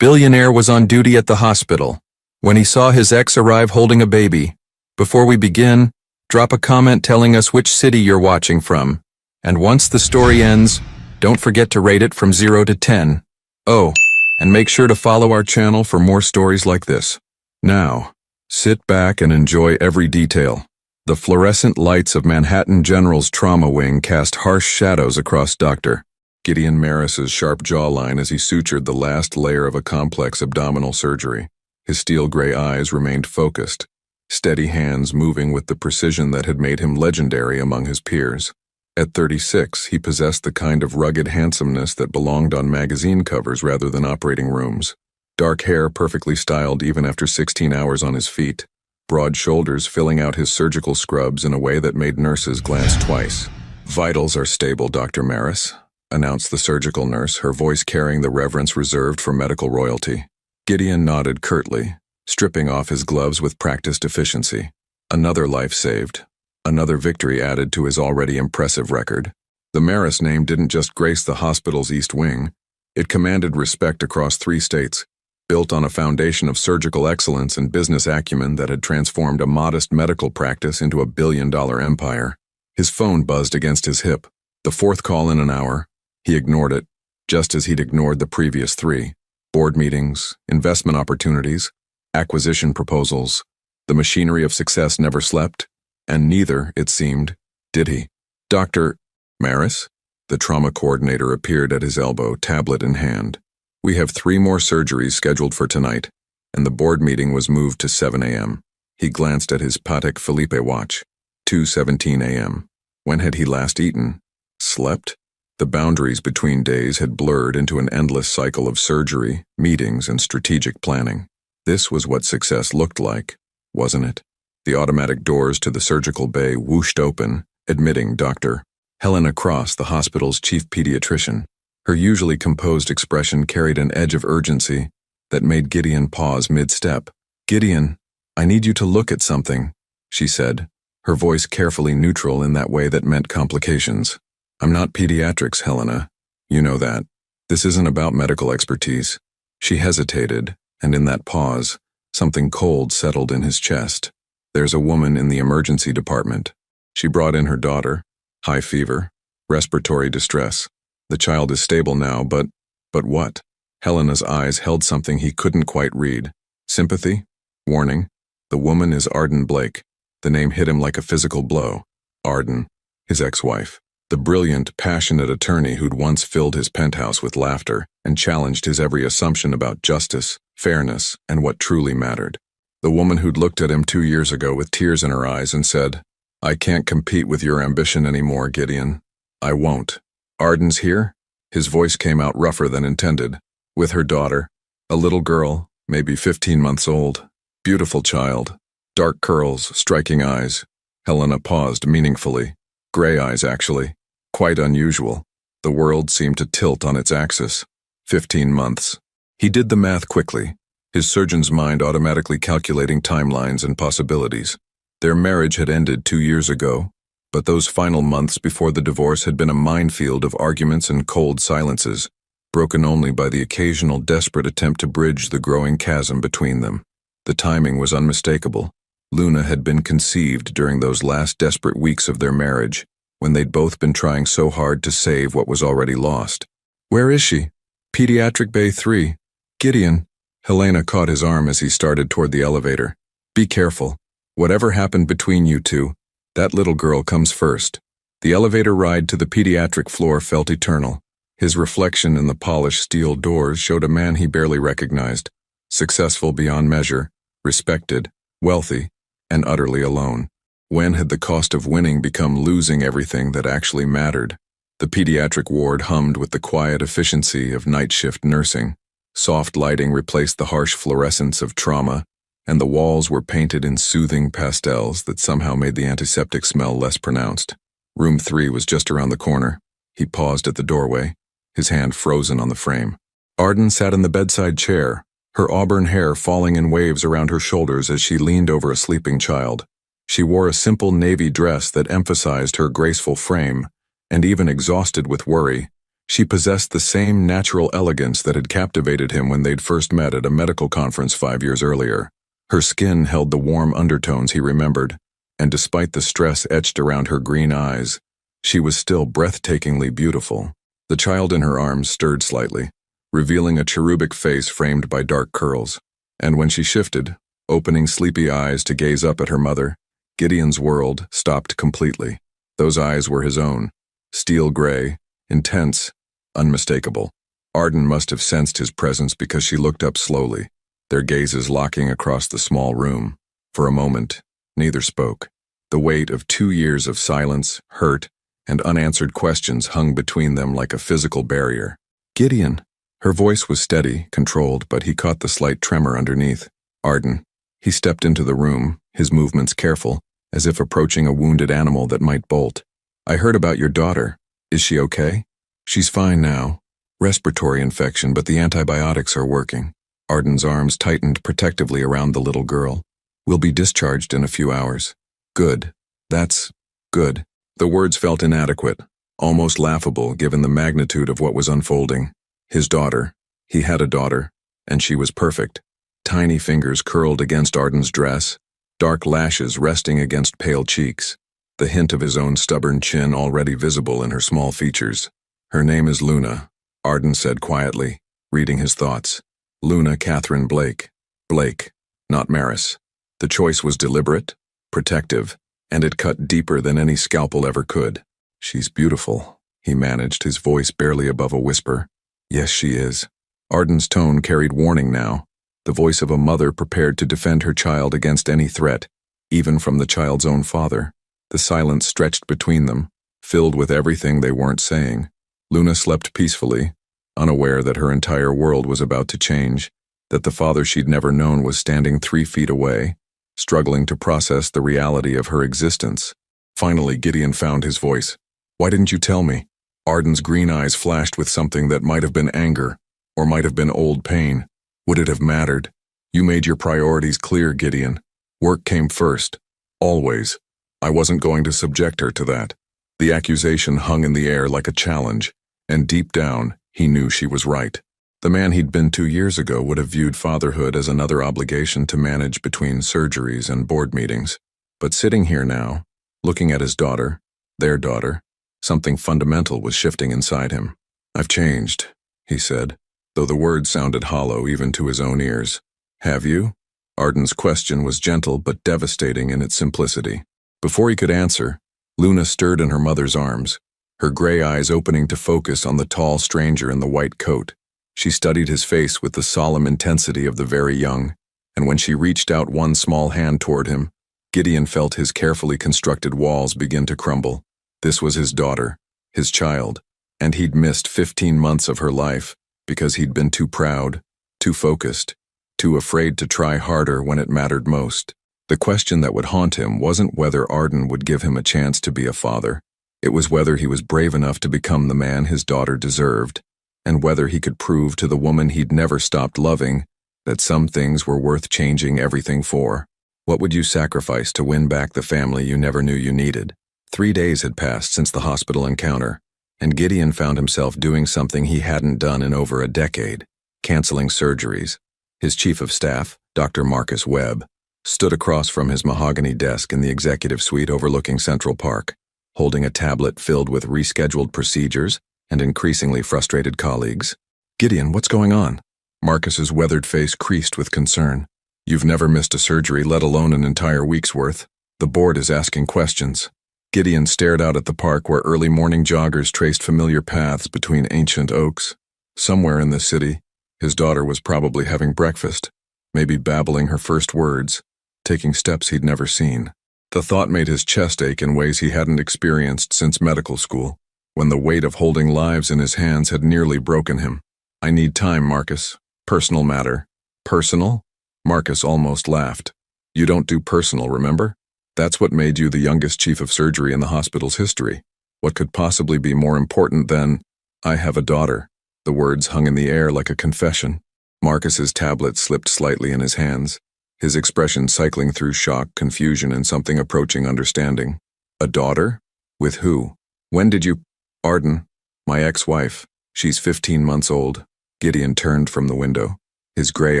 Billionaire was on duty at the hospital when he saw his ex arrive holding a baby. Before we begin, drop a comment telling us which city you're watching from. And once the story ends, don't forget to rate it from 0 to 10. Oh, and make sure to follow our channel for more stories like this. Now, sit back and enjoy every detail. The fluorescent lights of Manhattan General's trauma wing cast harsh shadows across Dr. Gideon Maris's sharp jawline as he sutured the last layer of a complex abdominal surgery. His steel gray eyes remained focused, steady hands moving with the precision that had made him legendary among his peers. At 36, he possessed the kind of rugged handsomeness that belonged on magazine covers rather than operating rooms. Dark hair perfectly styled even after 16 hours on his feet. Broad shoulders filling out his surgical scrubs in a way that made nurses glance twice. "Vitals are stable, Dr. Maris," announced the surgical nurse, her voice carrying the reverence reserved for medical royalty. Gideon nodded curtly, stripping off his gloves with practiced efficiency. Another life saved. Another victory added to his already impressive record. The Maris name didn't just grace the hospital's East Wing. It commanded respect across 3 states, built on a foundation of surgical excellence and business acumen that had transformed a modest medical practice into a billion-dollar empire. His phone buzzed against his hip. The 4th call in an hour. He ignored it, just as he'd ignored the previous 3. Board meetings, investment opportunities, acquisition proposals. The machinery of success never slept, and neither, it seemed, did he. "Dr. Maris?" The trauma coordinator appeared at his elbow, tablet in hand. "We have 3 more surgeries scheduled for tonight, and the board meeting was moved to 7 a.m. He glanced at his Patek Philippe watch. 2:17 a.m. When had he last eaten? Slept? The boundaries between days had blurred into an endless cycle of surgery, meetings, and strategic planning. This was what success looked like, wasn't it? The automatic doors to the surgical bay whooshed open, admitting Dr. Helena Cross, the hospital's chief pediatrician. Her usually composed expression carried an edge of urgency that made Gideon pause mid-step. "Gideon, I need you to look at something," she said, her voice carefully neutral in that way that meant complications. "I'm not pediatrics, Helena. You know that. This isn't about medical expertise." She hesitated, and in that pause, something cold settled in his chest. "There's a woman in the emergency department. She brought in her daughter. High fever. Respiratory distress. The child is stable now, but what?" Helena's eyes held something he couldn't quite read. Sympathy? Warning? The woman is Arden Blake. The name hit him like a physical blow. Arden, his ex-wife. The brilliant, passionate attorney who'd once filled his penthouse with laughter and challenged his every assumption about justice, fairness, and what truly mattered. The woman who'd looked at him 2 years ago with tears in her eyes and said, "I can't compete with your ambition anymore, Gideon. I won't." "Arden's here?" His voice came out rougher than intended. "With her daughter. A little girl, maybe 15 months old. Beautiful child. Dark curls, striking eyes." Helena paused meaningfully. Gray eyes, actually. Quite unusual. The world seemed to tilt on its axis. 15 months. He did the math quickly, his surgeon's mind automatically calculating timelines and possibilities. Their marriage had ended 2 years ago, but those final months before the divorce had been a minefield of arguments and cold silences, broken only by the occasional desperate attempt to bridge the growing chasm between them. The timing was unmistakable. Luna had been conceived during those last desperate weeks of their marriage, when they'd both been trying so hard to save what was already lost. "Where is she?" "Pediatric Bay 3. Gideon." Helena caught his arm as he started toward the elevator. "Be careful. Whatever happened between you two, that little girl comes first." The elevator ride to the pediatric floor felt eternal. His reflection in the polished steel doors showed a man he barely recognized, successful beyond measure, respected, wealthy, and utterly alone. When had the cost of winning become losing everything that actually mattered? The pediatric ward hummed with the quiet efficiency of night shift nursing. Soft lighting replaced the harsh fluorescence of trauma, and the walls were painted in soothing pastels that somehow made the antiseptic smell less pronounced. Room 3 was just around the corner. He paused at the doorway, his hand frozen on the frame. Arden sat in the bedside chair, her auburn hair falling in waves around her shoulders as she leaned over a sleeping child. She wore a simple navy dress that emphasized her graceful frame, and even exhausted with worry, She possessed the same natural elegance that had captivated him when they'd first met at a medical conference 5 years earlier. Her skin held the warm undertones he remembered, and despite the stress etched around her green eyes, she was still breathtakingly beautiful. The child in her arms stirred slightly, revealing a cherubic face framed by dark curls. And when she shifted, opening sleepy eyes to gaze up at her mother, Gideon's world stopped completely. Those eyes were his own, steel gray, intense, unmistakable. Arden must have sensed his presence because she looked up slowly, their gazes locking across the small room. For a moment, neither spoke. The weight of 2 years of silence, hurt, and unanswered questions hung between them like a physical barrier. Gideon. Her voice was steady, controlled, but he caught the slight tremor underneath. Arden. He stepped into the room, his movements careful, as if approaching a wounded animal that might bolt. I heard about your daughter. Is she okay? She's fine now. Respiratory infection, but the antibiotics are working. Arden's arms tightened protectively around the little girl. We'll be discharged in a few hours. Good. That's good. The words felt inadequate, almost laughable given the magnitude of what was unfolding. His daughter. He had a daughter, and she was perfect. Tiny fingers curled against Arden's dress, dark lashes resting against pale cheeks, the hint of his own stubborn chin already visible in her small features. Her name is Luna, Arden said quietly, reading his thoughts. Luna Catherine Blake. Blake, not Maris. The choice was deliberate, protective, and it cut deeper than any scalpel ever could. She's beautiful, he managed, his voice barely above a whisper. Yes, she is. Arden's tone carried warning now, the voice of a mother prepared to defend her child against any threat, even from the child's own father. The silence stretched between them, filled with everything they weren't saying. Luna slept peacefully, unaware that her entire world was about to change, that the father she'd never known was standing 3 feet away, struggling to process the reality of her existence. Finally, Gideon found his voice. Why didn't you tell me? Arden's green eyes flashed with something that might have been anger, or might have been old pain. Would it have mattered? You made your priorities clear, Gideon. Work came first. Always. I wasn't going to subject her to that. The accusation hung in the air like a challenge, and deep down, he knew she was right. The man he'd been 2 years ago would have viewed fatherhood as another obligation to manage between surgeries and board meetings. But sitting here now, looking at his daughter, their daughter, something fundamental was shifting inside him. I've changed, he said, though the words sounded hollow even to his own ears. Have you? Arden's question was gentle but devastating in its simplicity. Before he could answer, Luna stirred in her mother's arms, her gray eyes opening to focus on the tall stranger in the white coat. She studied his face with the solemn intensity of the very young, and when she reached out one small hand toward him, Gideon felt his carefully constructed walls begin to crumble. This was his daughter, his child, and he'd missed 15 months of her life because he'd been too proud, too focused, too afraid to try harder when it mattered most. The question that would haunt him wasn't whether Arden would give him a chance to be a father. It was whether he was brave enough to become the man his daughter deserved, and whether he could prove to the woman he'd never stopped loving that some things were worth changing everything for. What would you sacrifice to win back the family you never knew you needed? 3 days had passed since the hospital encounter, and Gideon found himself doing something he hadn't done in over a decade, canceling surgeries. His chief of staff, Dr. Marcus Webb, stood across from his mahogany desk in the executive suite overlooking Central Park, holding a tablet filled with rescheduled procedures and increasingly frustrated colleagues. Gideon, what's going on? Marcus's weathered face creased with concern. You've never missed a surgery, let alone an entire week's worth. The board is asking questions. Gideon stared out at the park where early morning joggers traced familiar paths between ancient oaks. Somewhere in the city, his daughter was probably having breakfast, maybe babbling her first words, taking steps he'd never seen. The thought made his chest ache in ways he hadn't experienced since medical school, when the weight of holding lives in his hands had nearly broken him. I need time, Marcus. Personal matter. Personal? Marcus almost laughed. You don't do personal, remember? That's what made you the youngest chief of surgery in the hospital's history. What could possibly be more important than, I have a daughter? The words hung in the air like a confession. Marcus's tablet slipped slightly in his hands, his expression cycling through shock, confusion, and something approaching understanding. A daughter? With who? When did you? Arden, my ex-wife. She's 15 months old. Gideon turned from the window, his gray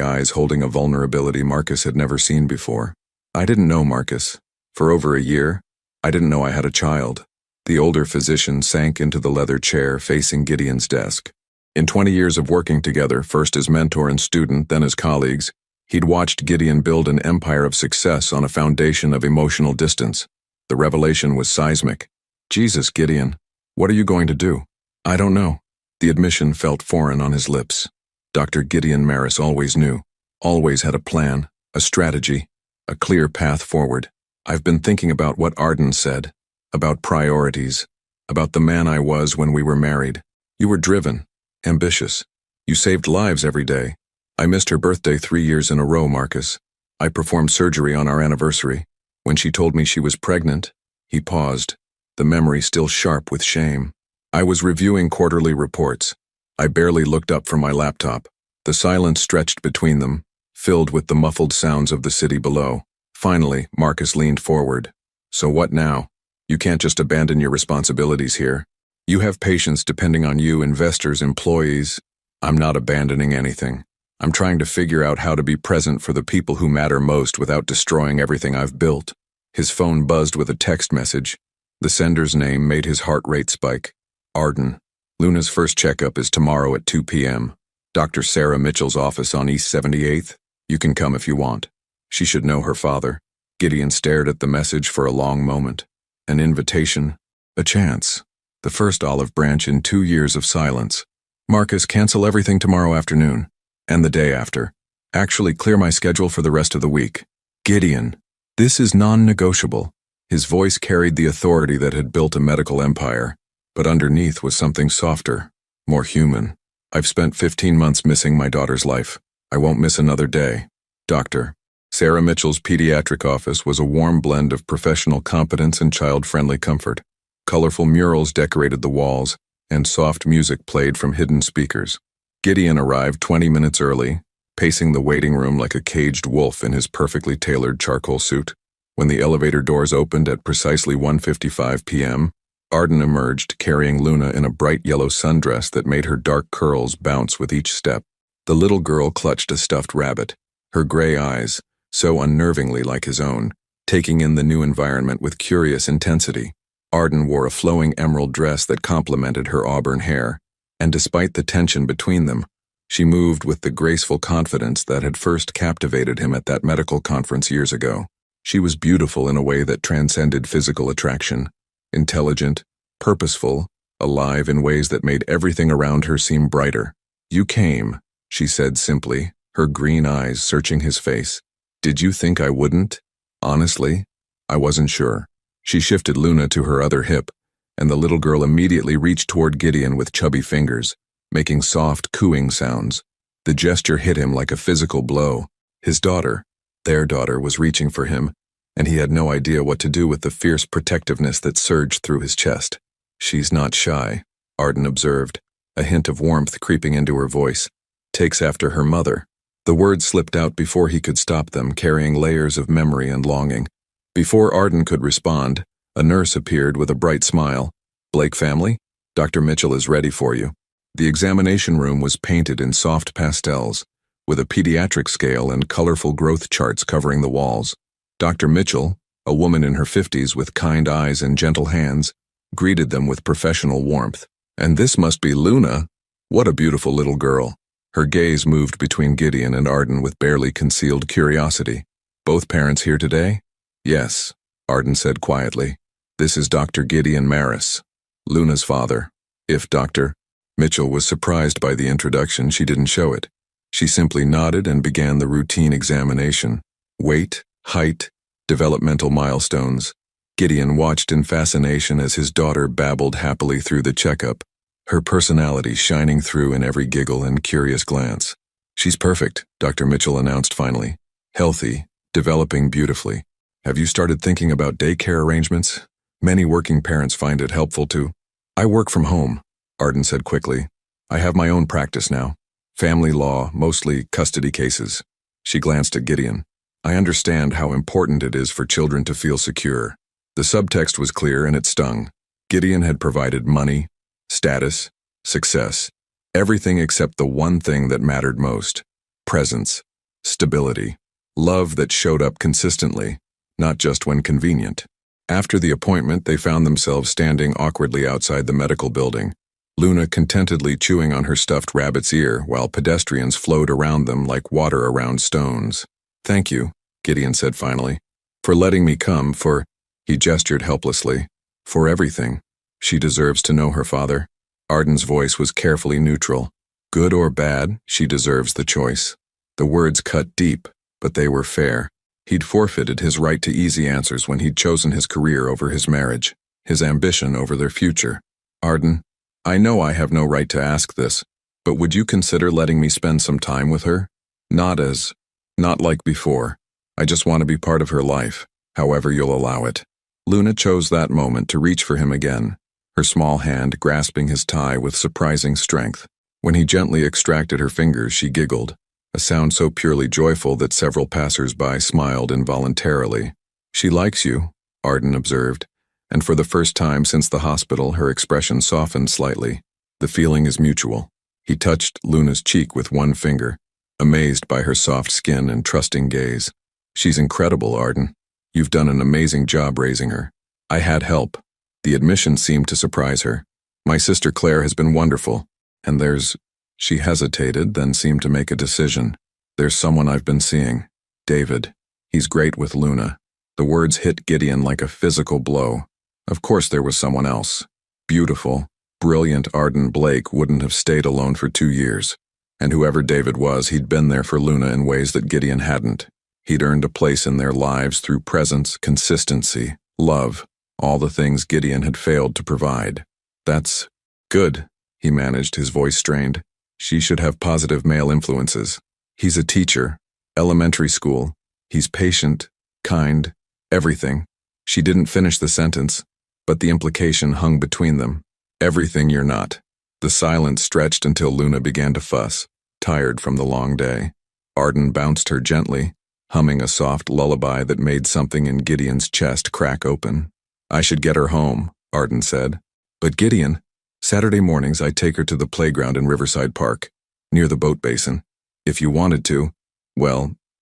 eyes holding a vulnerability Marcus had never seen before. I didn't know Marcus. For over a year, I didn't know I had a child. The older physician sank into the leather chair facing Gideon's desk. In 20 years of working together, first as mentor and student, then as colleagues, he'd watched Gideon build an empire of success on a foundation of emotional distance. The revelation was seismic. Jesus, Gideon, what are you going to do? I don't know. The admission felt foreign on his lips. Dr. Gideon Maris always knew, always had a plan, a strategy, a clear path forward. I've been thinking about what Arden said, about priorities, about the man I was when we were married. You were driven, ambitious. You saved lives every day. I missed her birthday 3 years in a row, Marcus. I performed surgery on our anniversary. When she told me she was pregnant, he paused, the memory still sharp with shame. I was reviewing quarterly reports. I barely looked up from my laptop. The silence stretched between them, filled with the muffled sounds of the city below. Finally, Marcus leaned forward. So what now? You can't just abandon your responsibilities here. You have patients depending on you, investors, employees. I'm not abandoning anything. I'm trying to figure out how to be present for the people who matter most without destroying everything I've built. His phone buzzed with a text message. The sender's name made his heart rate spike. Arden. Luna's first checkup is tomorrow at 2 p.m. Dr. Sarah Mitchell's office on East 78th. You can come if you want. She should know her father. Gideon stared at the message for a long moment. An invitation. A chance. The first olive branch in 2 years of silence. Marcus, cancel everything tomorrow afternoon. And the day after. Actually clear my schedule for the rest of the week. Gideon. This is non-negotiable. His voice carried the authority that had built a medical empire. But underneath was something softer, more human. I've spent 15 months missing my daughter's life. I won't miss another day. Doctor. Sarah Mitchell's pediatric office was a warm blend of professional competence and child-friendly comfort. Colorful murals decorated the walls, and soft music played from hidden speakers. Gideon arrived 20 minutes early, pacing the waiting room like a caged wolf in his perfectly tailored charcoal suit. When the elevator doors opened at precisely 1:55 p.m., Arden emerged carrying Luna in a bright yellow sundress that made her dark curls bounce with each step. The little girl clutched a stuffed rabbit, her gray eyes, so unnervingly like his own, taking in the new environment with curious intensity. Arden wore a flowing emerald dress that complemented her auburn hair, and despite the tension between them, she moved with the graceful confidence that had first captivated him at that medical conference years ago. She was beautiful in a way that transcended physical attraction, intelligent, purposeful, alive in ways that made everything around her seem brighter. You came, she said simply, her green eyes searching his face. Did you think I wouldn't? Honestly, I wasn't sure. She shifted Luna to her other hip, and the little girl immediately reached toward Gideon with chubby fingers, making soft, cooing sounds. The gesture hit him like a physical blow. His daughter, their daughter, was reaching for him, and he had no idea what to do with the fierce protectiveness that surged through his chest. She's not shy, Arden observed, a hint of warmth creeping into her voice. Takes after her mother. The words slipped out before he could stop them, carrying layers of memory and longing. Before Arden could respond, a nurse appeared with a bright smile. Blake family? Dr. Mitchell is ready for you. The examination room was painted in soft pastels, with a pediatric scale and colorful growth charts covering the walls. Dr. Mitchell, a woman in her 50s with kind eyes and gentle hands, greeted them with professional warmth. And this must be Luna. What a beautiful little girl. Her gaze moved between Gideon and Arden with barely concealed curiosity. Both parents here today? Yes, Arden said quietly. This is Dr. Gideon Maris, Luna's father. If Dr. Mitchell was surprised by the introduction, she didn't show it. She simply nodded and began the routine examination. Weight, height, developmental milestones. Gideon watched in fascination as his daughter babbled happily through the checkup, her personality shining through in every giggle and curious glance. She's perfect, Dr. Mitchell announced finally. Healthy, developing beautifully. Have you started thinking about daycare arrangements? Many working parents find it helpful to. I work from home, Arden said quickly. I have my own practice now. Family law, mostly custody cases. She glanced at Gideon. I understand how important it is for children to feel secure. The subtext was clear and it stung. Gideon had provided money, status, success, Everything except the one thing that mattered most: presence, stability, love that showed up consistently, not just when convenient. After the appointment, they found themselves standing awkwardly outside the medical building, Luna contentedly chewing on her stuffed rabbit's ear while pedestrians flowed around them like water around stones. "Thank you," Gideon said finally, "for letting me come, he gestured helplessly, "for everything. She deserves to know her father." Arden's voice was carefully neutral. "Good or bad, she deserves the choice." The words cut deep, but they were fair. He'd forfeited his right to easy answers when he'd chosen his career over his marriage, his ambition over their future. "Arden, I know I have no right to ask this, but would you consider letting me spend some time with her? Not like before. I just want to be part of her life, however you'll allow it." Luna chose that moment to reach for him again, her small hand grasping his tie with surprising strength. When he gently extracted her fingers, she giggled, a sound so purely joyful that several passers-by smiled involuntarily. "She likes you," Arden observed, and for the first time since the hospital, her expression softened slightly. "The feeling is mutual." He touched Luna's cheek with one finger, amazed by her soft skin and trusting gaze. "She's incredible, Arden. You've done an amazing job raising her." "I had help." The admission seemed to surprise her. "My sister Claire has been wonderful, and She hesitated, then seemed to make a decision. "There's someone I've been seeing. David. He's great with Luna." The words hit Gideon like a physical blow. Of course there was someone else. Beautiful, brilliant Arden Blake wouldn't have stayed alone for 2 years. And whoever David was, he'd been there for Luna in ways that Gideon hadn't. He'd earned a place in their lives through presence, consistency, love, all the things Gideon had failed to provide. "That's good," he managed, his voice strained. "She should have positive male influences. He's a teacher, elementary school. He's patient, kind, everything." She didn't finish the sentence, but the implication hung between them. "Everything you're not." The silence stretched until Luna began to fuss, tired from the long day. Arden bounced her gently, humming a soft lullaby that made something in Gideon's chest crack open. "I should get her home," Arden said. "But Gideon, Saturday mornings I take her to the playground in Riverside Park, near the boat basin. If you wanted to,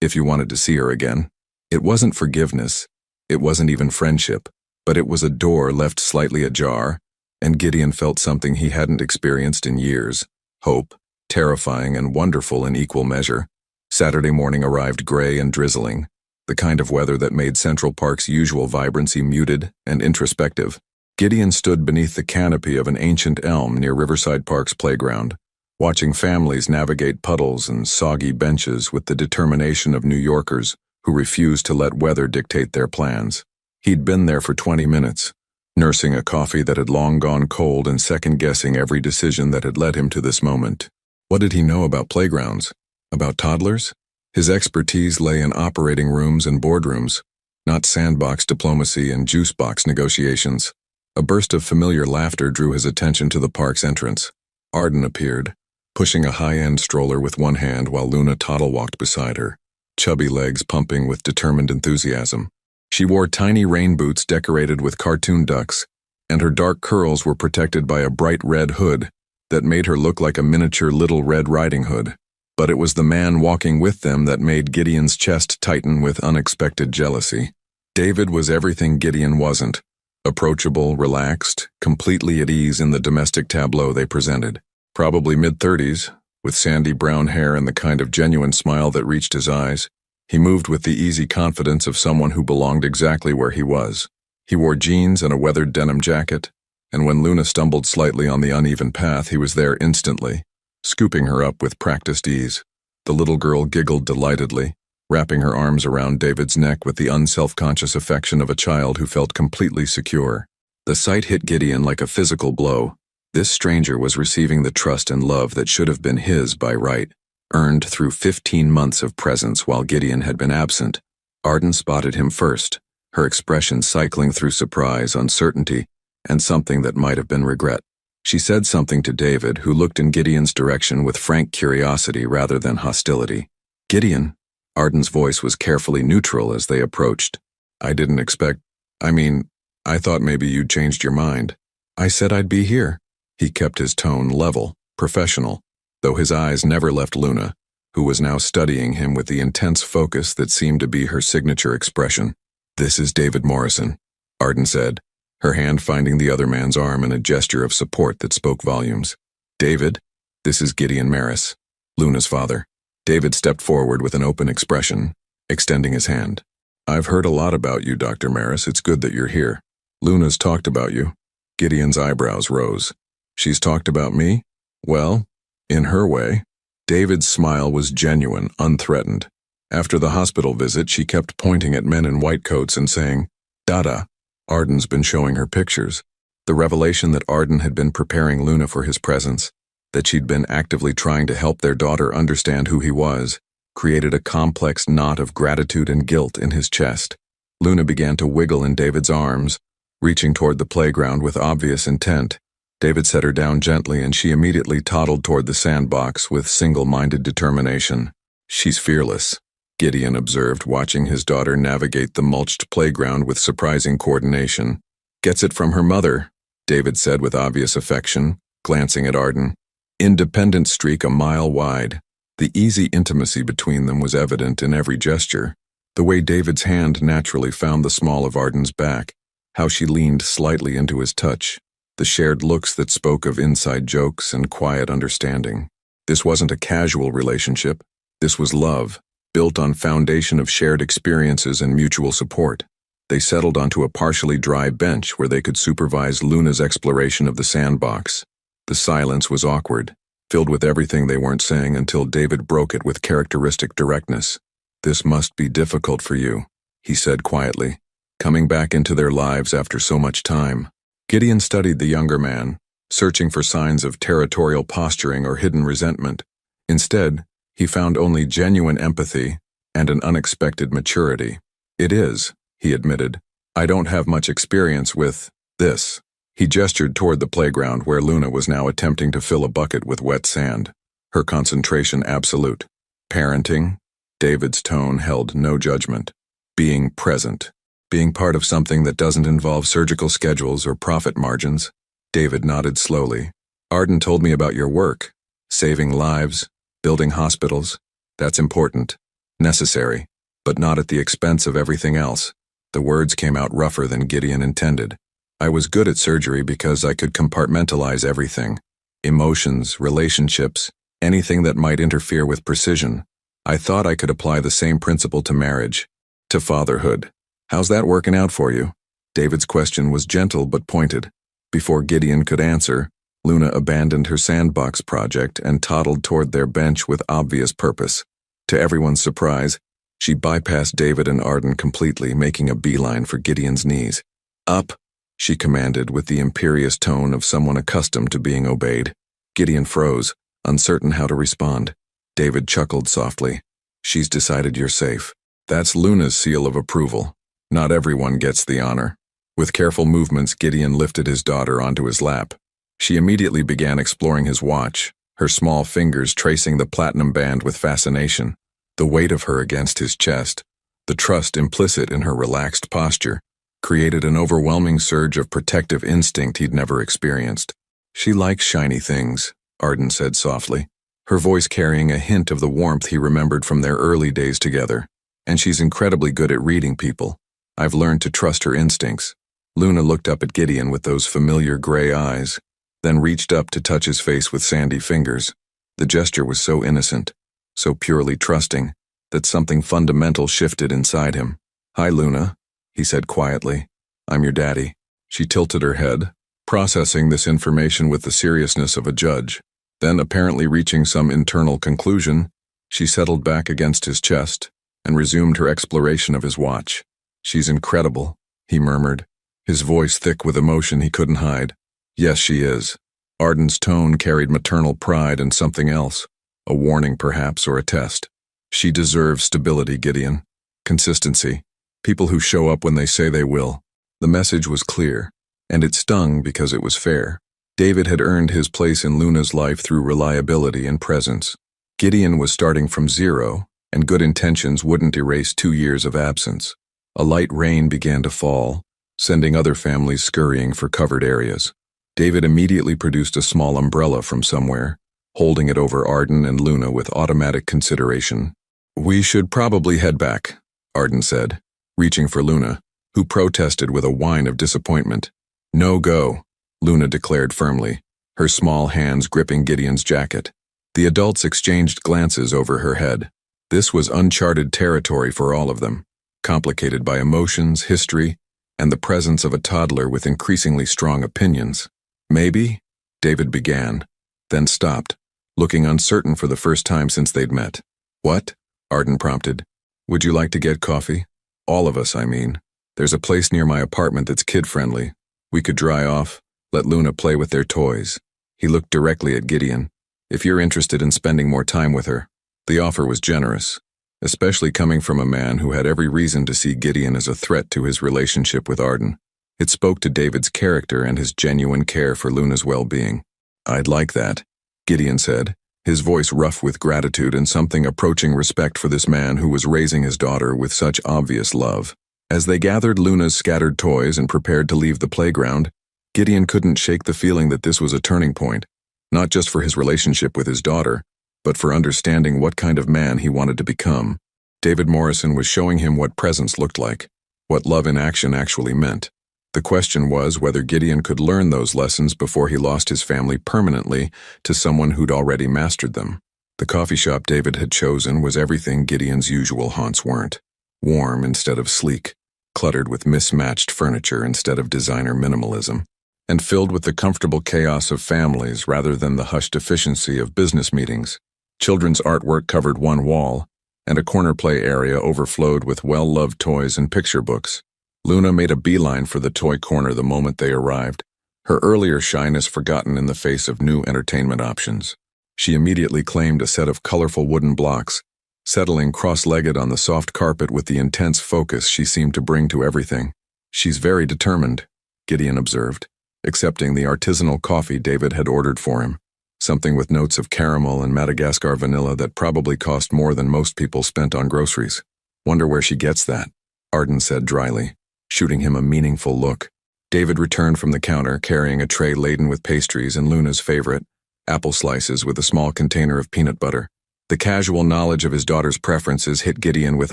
if you wanted to see her again." It wasn't forgiveness, it wasn't even friendship, but it was a door left slightly ajar, and Gideon felt something he hadn't experienced in years: hope, terrifying and wonderful in equal measure. Saturday morning arrived gray and drizzling, the kind of weather that made Central Park's usual vibrancy muted and introspective. Gideon stood beneath the canopy of an ancient elm near Riverside Park's playground, watching families navigate puddles and soggy benches with the determination of New Yorkers who refused to let weather dictate their plans. He'd been there for 20 minutes, nursing a coffee that had long gone cold and second-guessing every decision that had led him to this moment. What did he know about playgrounds? About toddlers? His expertise lay in operating rooms and boardrooms, not sandbox diplomacy and juice box negotiations. A burst of familiar laughter drew his attention to the park's entrance. Arden appeared, pushing a high-end stroller with one hand while Luna toddle-walked beside her, chubby legs pumping with determined enthusiasm. She wore tiny rain boots decorated with cartoon ducks, and her dark curls were protected by a bright red hood that made her look like a miniature Little Red Riding Hood. But it was the man walking with them that made Gideon's chest tighten with unexpected jealousy. David was everything Gideon wasn't: approachable, relaxed, completely at ease in the domestic tableau they presented. Probably mid-30s, with sandy brown hair and the kind of genuine smile that reached his eyes, he moved with the easy confidence of someone who belonged exactly where he was. He wore jeans and a weathered denim jacket, and when Luna stumbled slightly on the uneven path, he was there instantly, scooping her up with practiced ease. The little girl giggled delightedly, wrapping her arms around David's neck with the unself-conscious affection of a child who felt completely secure. The sight hit Gideon like a physical blow. This stranger was receiving the trust and love that should have been his by right, earned through 15 months of presence while Gideon had been absent. Arden spotted him first, her expression cycling through surprise, uncertainty, and something that might have been regret. She said something to David, who looked in Gideon's direction with frank curiosity rather than hostility. "Gideon," Arden's voice was carefully neutral as they approached. "I didn't expect, I thought maybe you'd changed your mind." "I said I'd be here." He kept his tone level. professional, though his eyes never left Luna, who was now studying him with the intense focus that seemed to be her signature expression. "This is David Morrison," Arden said, her hand finding the other man's arm in a gesture of support that spoke volumes. "David, this is Gideon Maris, Luna's father." David stepped forward with an open expression, extending his hand. "I've heard a lot about you, Dr. Maris. It's good that you're here. Luna's talked about you." Gideon's eyebrows rose. "She's talked about me?" "Well, in her way." David's smile was genuine, unthreatened. After the hospital visit, she kept pointing at men in white coats and saying, "Dada." Arden's been showing her pictures. The revelation that Arden had been preparing Luna for his presence, that she'd been actively trying to help their daughter understand who he was, created a complex knot of gratitude and guilt in his chest. Luna began to wiggle in David's arms, reaching toward the playground with obvious intent. David set her down gently and she immediately toddled toward the sandbox with single-minded determination. "She's fearless," Gideon observed, watching his daughter navigate the mulched playground with surprising coordination. "Gets it from her mother," David said with obvious affection, glancing at Arden. Independent streak a mile wide. The easy intimacy between them was evident in every gesture. The way David's hand naturally found the small of Arden's back, how she leaned slightly into his touch, the shared looks that spoke of inside jokes and quiet understanding. This wasn't a casual relationship. This was love, built on foundation of shared experiences and mutual support. They settled onto a partially dry bench where they could supervise Luna's exploration of the sandbox. The silence was awkward, filled with everything they weren't saying until David broke it with characteristic directness. "This must be difficult for you," he said quietly, "coming back into their lives after so much time." Gideon studied the younger man, searching for signs of territorial posturing or hidden resentment. Instead, he found only genuine empathy and an unexpected maturity. "It is," he admitted. "I don't have much experience with this." He gestured toward the playground where Luna was now attempting to fill a bucket with wet sand, her concentration absolute. "Parenting?" David's tone held no judgment. "Being present. Being part of something that doesn't involve surgical schedules or profit margins." David nodded slowly. "Arden told me about your work. Saving lives, building hospitals. That's important. Necessary. But not at the expense of everything else." The words came out rougher than Gideon intended. "I was good at surgery because I could compartmentalize everything. Emotions, relationships, anything that might interfere with precision. I thought I could apply the same principle to marriage, to fatherhood. How's that working out for you?" David's question was gentle but pointed. Before Gideon could answer, Luna abandoned her sandbox project and toddled toward their bench with obvious purpose. To everyone's surprise, she bypassed David and Arden completely, making a beeline for Gideon's knees. "Up," she commanded with the imperious tone of someone accustomed to being obeyed. Gideon froze, uncertain how to respond. David chuckled softly. "She's decided you're safe. That's Luna's seal of approval. Not everyone gets the honor." With careful movements, Gideon lifted his daughter onto his lap. She immediately began exploring his watch, her small fingers tracing the platinum band with fascination. The weight of her against his chest, the trust implicit in her relaxed posture, created an overwhelming surge of protective instinct he'd never experienced. "She likes shiny things," Arden said softly, her voice carrying a hint of the warmth he remembered from their early days together. "And she's incredibly good at reading people. I've learned to trust her instincts." Luna looked up at Gideon with those familiar gray eyes, then reached up to touch his face with sandy fingers. The gesture was so innocent, so purely trusting, that something fundamental shifted inside him. "Hi, Luna," he said quietly. "I'm your daddy." She tilted her head, processing this information with the seriousness of a judge. Then, apparently reaching some internal conclusion, she settled back against his chest and resumed her exploration of his watch. "She's incredible," he murmured, his voice thick with emotion he couldn't hide. "Yes, she is." Arden's tone carried maternal pride and something else, a warning perhaps, or a test. "She deserves stability, Gideon. Consistency. People who show up when they say they will." The message was clear, and it stung because it was fair. David had earned his place in Luna's life through reliability and presence. Gideon was starting from zero, and good intentions wouldn't erase 2 years of absence. A light rain began to fall, sending other families scurrying for covered areas. David immediately produced a small umbrella from somewhere, holding it over Arden and Luna with automatic consideration. "We should probably head back," Arden said, reaching for Luna, who protested with a whine of disappointment. "No go," Luna declared firmly, her small hands gripping Gideon's jacket. The adults exchanged glances over her head. This was uncharted territory for all of them, complicated by emotions, history, and the presence of a toddler with increasingly strong opinions. "Maybe," David began, then stopped, looking uncertain for the first time since they'd met. "What?" Arden prompted. "Would you like to get coffee? All of us, I mean. There's a place near my apartment that's kid-friendly. We could dry off, let Luna play with their toys." He looked directly at Gideon. "If you're interested in spending more time with her." The offer was generous, especially coming from a man who had every reason to see Gideon as a threat to his relationship with Arden. It spoke to David's character and his genuine care for Luna's well-being. "I'd like that," Gideon said, his voice rough with gratitude and something approaching respect for this man who was raising his daughter with such obvious love. As they gathered Luna's scattered toys and prepared to leave the playground, Gideon couldn't shake the feeling that this was a turning point, not just for his relationship with his daughter, but for understanding what kind of man he wanted to become. David Morrison was showing him what presence looked like, what love in action actually meant. The question was whether Gideon could learn those lessons before he lost his family permanently to someone who'd already mastered them. The coffee shop David had chosen was everything Gideon's usual haunts weren't. Warm instead of sleek, cluttered with mismatched furniture instead of designer minimalism, and filled with the comfortable chaos of families rather than the hushed efficiency of business meetings. Children's artwork covered one wall, and a corner play area overflowed with well-loved toys and picture books. Luna made a beeline for the toy corner the moment they arrived, her earlier shyness forgotten in the face of new entertainment options. She immediately claimed a set of colorful wooden blocks, settling cross-legged on the soft carpet with the intense focus she seemed to bring to everything. "She's very determined," Gideon observed, accepting the artisanal coffee David had ordered for him, something with notes of caramel and Madagascar vanilla that probably cost more than most people spent on groceries. "Wonder where she gets that," Arden said dryly, shooting him a meaningful look. David returned from the counter carrying a tray laden with pastries and Luna's favorite, apple slices with a small container of peanut butter. The casual knowledge of his daughter's preferences hit Gideon with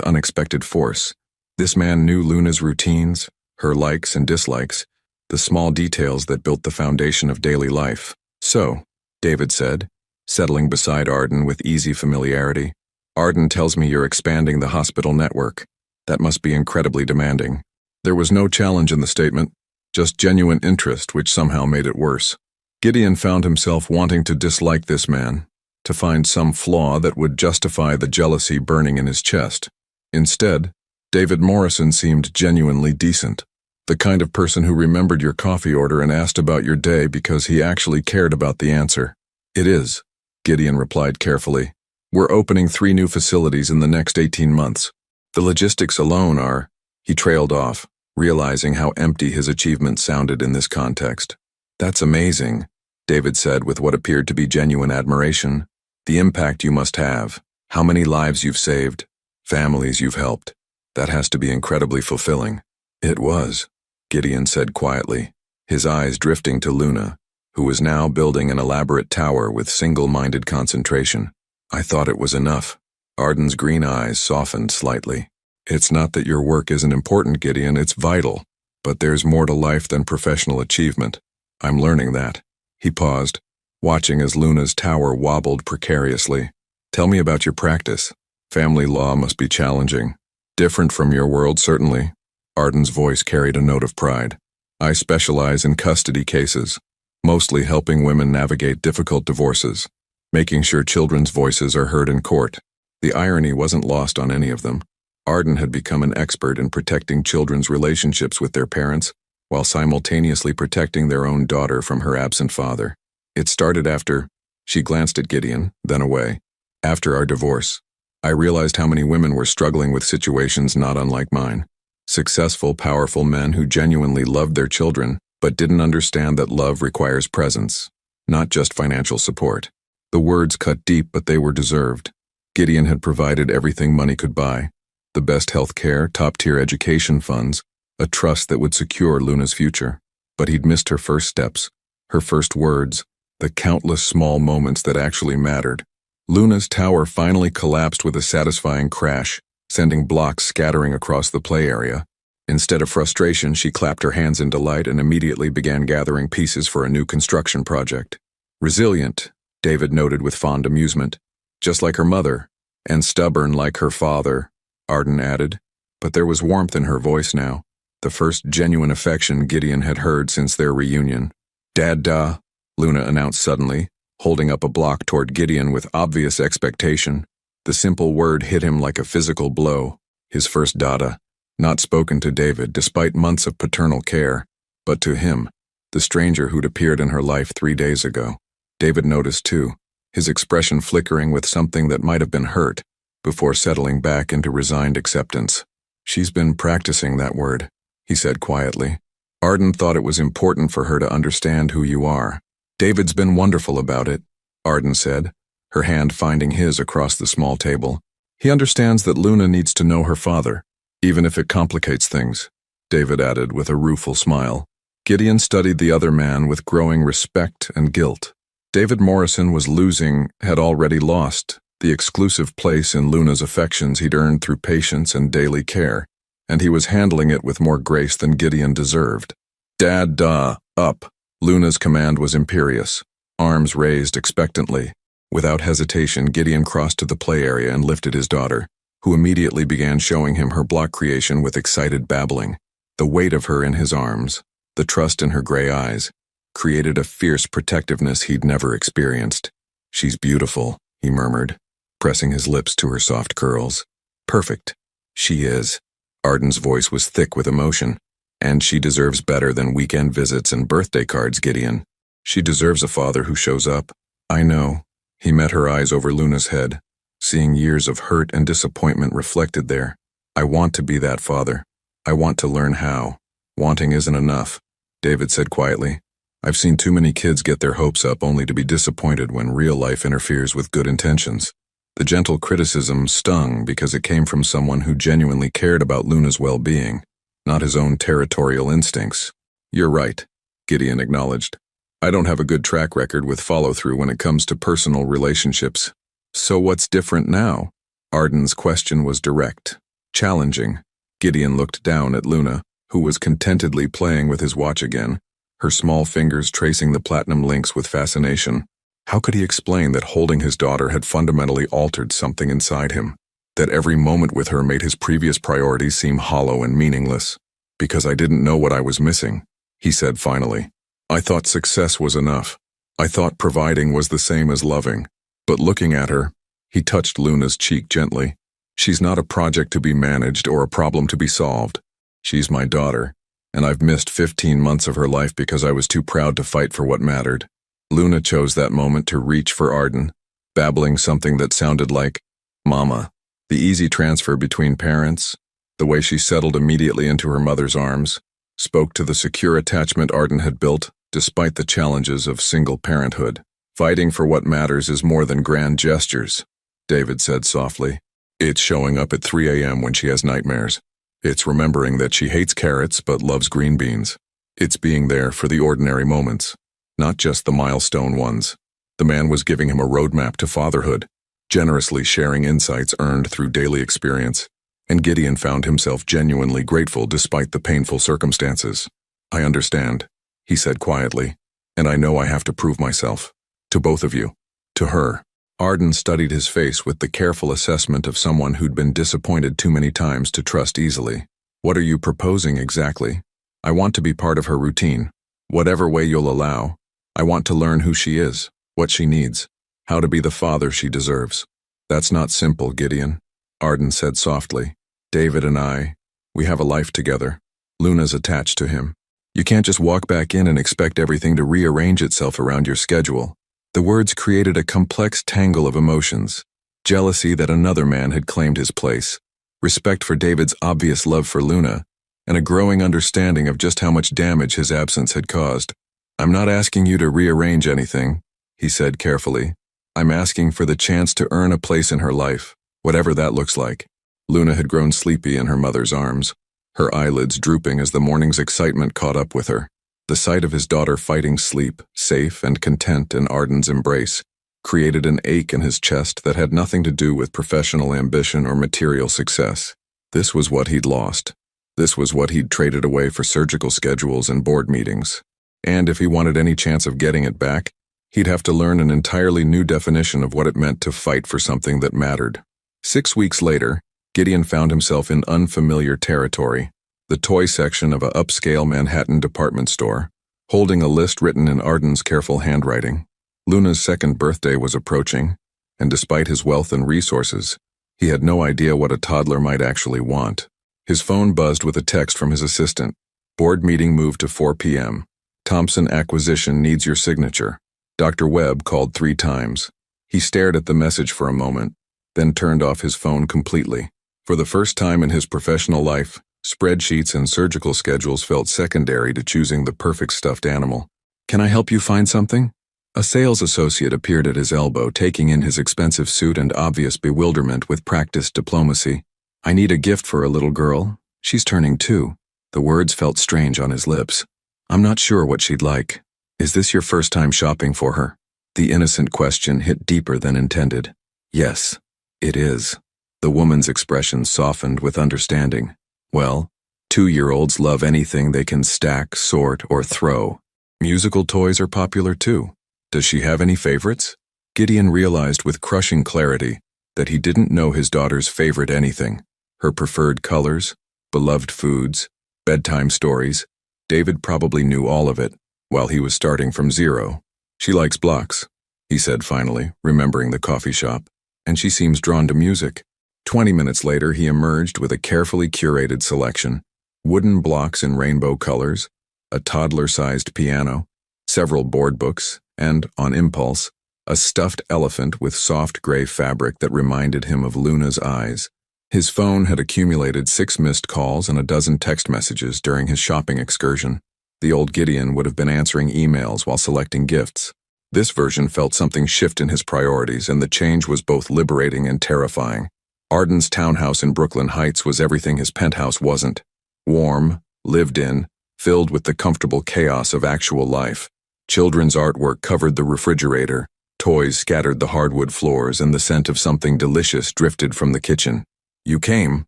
unexpected force. This man knew Luna's routines, her likes and dislikes, the small details that built the foundation of daily life. "So," David said, settling beside Arden with easy familiarity, "Arden tells me you're expanding the hospital network. That must be incredibly demanding." There was no challenge in the statement, just genuine interest which somehow made it worse. Gideon found himself wanting to dislike this man, to find some flaw that would justify the jealousy burning in his chest. Instead, David Morrison seemed genuinely decent, the kind of person who remembered your coffee order and asked about your day because he actually cared about the answer. "It is," Gideon replied carefully. "We're opening 3 new facilities in the next 18 months. The logistics alone are—" He trailed off, realizing how empty his achievement sounded in this context. "That's amazing," David said with what appeared to be genuine admiration. "The impact you must have, how many lives you've saved, families you've helped. That has to be incredibly fulfilling." "It was," Gideon said quietly, his eyes drifting to Luna, who was now building an elaborate tower with single-minded concentration. "I thought it was enough." Arden's green eyes softened slightly. "It's not that your work isn't important, Gideon, it's vital. But there's more to life than professional achievement. I'm learning that." He paused, watching as Luna's tower wobbled precariously. "Tell me about your practice. Family law must be challenging. Different from your world, certainly." Arden's voice carried a note of pride. "I specialize in custody cases, mostly helping women navigate difficult divorces, making sure children's voices are heard in court." The irony wasn't lost on any of them. Arden had become an expert in protecting children's relationships with their parents, while simultaneously protecting their own daughter from her absent father. "It started after—" She glanced at Gideon, then away. "After our divorce, I realized how many women were struggling with situations not unlike mine. Successful, powerful men who genuinely loved their children, but didn't understand that love requires presence, not just financial support." The words cut deep, but they were deserved. Gideon had provided everything money could buy: the best health care, top-tier education funds, a trust that would secure Luna's future. But he'd missed her first steps, her first words, the countless small moments that actually mattered. Luna's tower finally collapsed with a satisfying crash, sending blocks scattering across the play area. Instead of frustration, she clapped her hands in delight and immediately began gathering pieces for a new construction project. Resilient, David noted with fond amusement. Just like her mother, and stubborn like her father, Arden added. But there was warmth in her voice now, the first genuine affection Gideon had heard since their reunion. "Dad-da," Luna announced suddenly, holding up a block toward Gideon with obvious expectation. The simple word hit him like a physical blow, his first dada, not spoken to David despite months of paternal care, but to him, the stranger who'd appeared in her life 3 days ago. David noticed too, his expression flickering with something that might have been hurt, before settling back into resigned acceptance. "She's been practicing that word," he said quietly. "Arden thought it was important for her to understand who you are." "David's been wonderful about it," Arden said, her hand finding his across the small table. "He understands that Luna needs to know her father, even if it complicates things," David added with a rueful smile. Gideon studied the other man with growing respect and guilt. David Morrison was losing, had already lost, the exclusive place in Luna's affections he'd earned through patience and daily care, and he was handling it with more grace than Gideon deserved. "Dad-da, up." Luna's command was imperious, arms raised expectantly. Without hesitation, Gideon crossed to the play area and lifted his daughter, who immediately began showing him her block creation with excited babbling. The weight of her in his arms, the trust in her gray eyes, created a fierce protectiveness he'd never experienced. "She's beautiful," he murmured, pressing his lips to her soft curls. "Perfect. She is." Arden's voice was thick with emotion. "And she deserves better than weekend visits and birthday cards, Gideon. She deserves a father who shows up." "I know." He met her eyes over Luna's head, seeing years of hurt and disappointment reflected there. "I want to be that father. I want to learn how. Wanting isn't enough," David said quietly. "I've seen too many kids get their hopes up only to be disappointed when real life interferes with good intentions." The gentle criticism stung because it came from someone who genuinely cared about Luna's well-being, not his own territorial instincts. "You're right," Gideon acknowledged. "I don't have a good track record with follow-through when it comes to personal relationships." "So what's different now?" Arden's question was direct, challenging. Gideon looked down at Luna, who was contentedly playing with his watch again, her small fingers tracing the platinum links with fascination. How could he explain that holding his daughter had fundamentally altered something inside him? That every moment with her made his previous priorities seem hollow and meaningless? "Because I didn't know what I was missing," he said finally. "I thought success was enough. I thought providing was the same as loving. But looking at her," he touched Luna's cheek gently, "she's not a project to be managed or a problem to be solved. She's my daughter, and I've missed 15 months of her life because I was too proud to fight for what mattered." Luna chose that moment to reach for Arden, babbling something that sounded like, "Mama." The easy transfer between parents, the way she settled immediately into her mother's arms, spoke to the secure attachment Arden had built despite the challenges of single parenthood. "Fighting for what matters is more than grand gestures," David said softly. "It's showing up at 3 a.m. when she has nightmares. It's remembering that she hates carrots but loves green beans. It's being there for the ordinary moments, not just the milestone ones." The man was giving him a roadmap to fatherhood, generously sharing insights earned through daily experience, and Gideon found himself genuinely grateful despite the painful circumstances. "I understand," he said quietly, "and I know I have to prove myself. To both of you. To her." Arden studied his face with the careful assessment of someone who'd been disappointed too many times to trust easily. "What are you proposing exactly?" "I want to be part of her routine. Whatever way you'll allow. I want to learn who she is, what she needs, how to be the father she deserves." "That's not simple, Gideon," Arden said softly. "David and we have a life together. Luna's attached to him. You can't just walk back in and expect everything to rearrange itself around your schedule." The words created a complex tangle of emotions. Jealousy that another man had claimed his place, respect for David's obvious love for Luna, and a growing understanding of just how much damage his absence had caused. "I'm not asking you to rearrange anything," he said carefully. "I'm asking for the chance to earn a place in her life, whatever that looks like." Luna had grown sleepy in her mother's arms, her eyelids drooping as the morning's excitement caught up with her. The sight of his daughter fighting sleep, safe and content in Arden's embrace, created an ache in his chest that had nothing to do with professional ambition or material success. This was what he'd lost. This was what he'd traded away for surgical schedules and board meetings. And if he wanted any chance of getting it back, he'd have to learn an entirely new definition of what it meant to fight for something that mattered. 6 weeks later, Gideon found himself in unfamiliar territory, the toy section of an upscale Manhattan department store, holding a list written in Arden's careful handwriting. Luna's second birthday was approaching, and despite his wealth and resources, he had no idea what a toddler might actually want. His phone buzzed with a text from his assistant. Board meeting moved to 4 p.m. Thompson Acquisition needs your signature. Dr. Webb called 3 times. He stared at the message for a moment, then turned off his phone completely. For the first time in his professional life, spreadsheets and surgical schedules felt secondary to choosing the perfect stuffed animal. "Can I help you find something?" A sales associate appeared at his elbow, taking in his expensive suit and obvious bewilderment with practiced diplomacy. "I need a gift for a little girl. She's turning 2. The words felt strange on his lips. "I'm not sure what she'd like. Is this your first time shopping for her?" The innocent question hit deeper than intended. "Yes, it is." The woman's expression softened with understanding. "Well, 2-year-olds love anything they can stack, sort, or throw. Musical toys are popular too. Does she have any favorites?" Gideon realized with crushing clarity that he didn't know his daughter's favorite anything. Her preferred colors, beloved foods, bedtime stories. David probably knew all of it, while he was starting from zero. "She likes blocks," he said finally, remembering the coffee shop. "And she seems drawn to music." 20 minutes later, he emerged with a carefully curated selection. Wooden blocks in rainbow colors, a toddler-sized piano, several board books, and, on impulse, a stuffed elephant with soft gray fabric that reminded him of Luna's eyes. His phone had accumulated 6 missed calls and a dozen text messages during his shopping excursion. The old Gideon would have been answering emails while selecting gifts. This version felt something shift in his priorities, and the change was both liberating and terrifying. Arden's townhouse in Brooklyn Heights was everything his penthouse wasn't. Warm, lived in, filled with the comfortable chaos of actual life. Children's artwork covered the refrigerator, toys scattered the hardwood floors, and the scent of something delicious drifted from the kitchen. "You came,"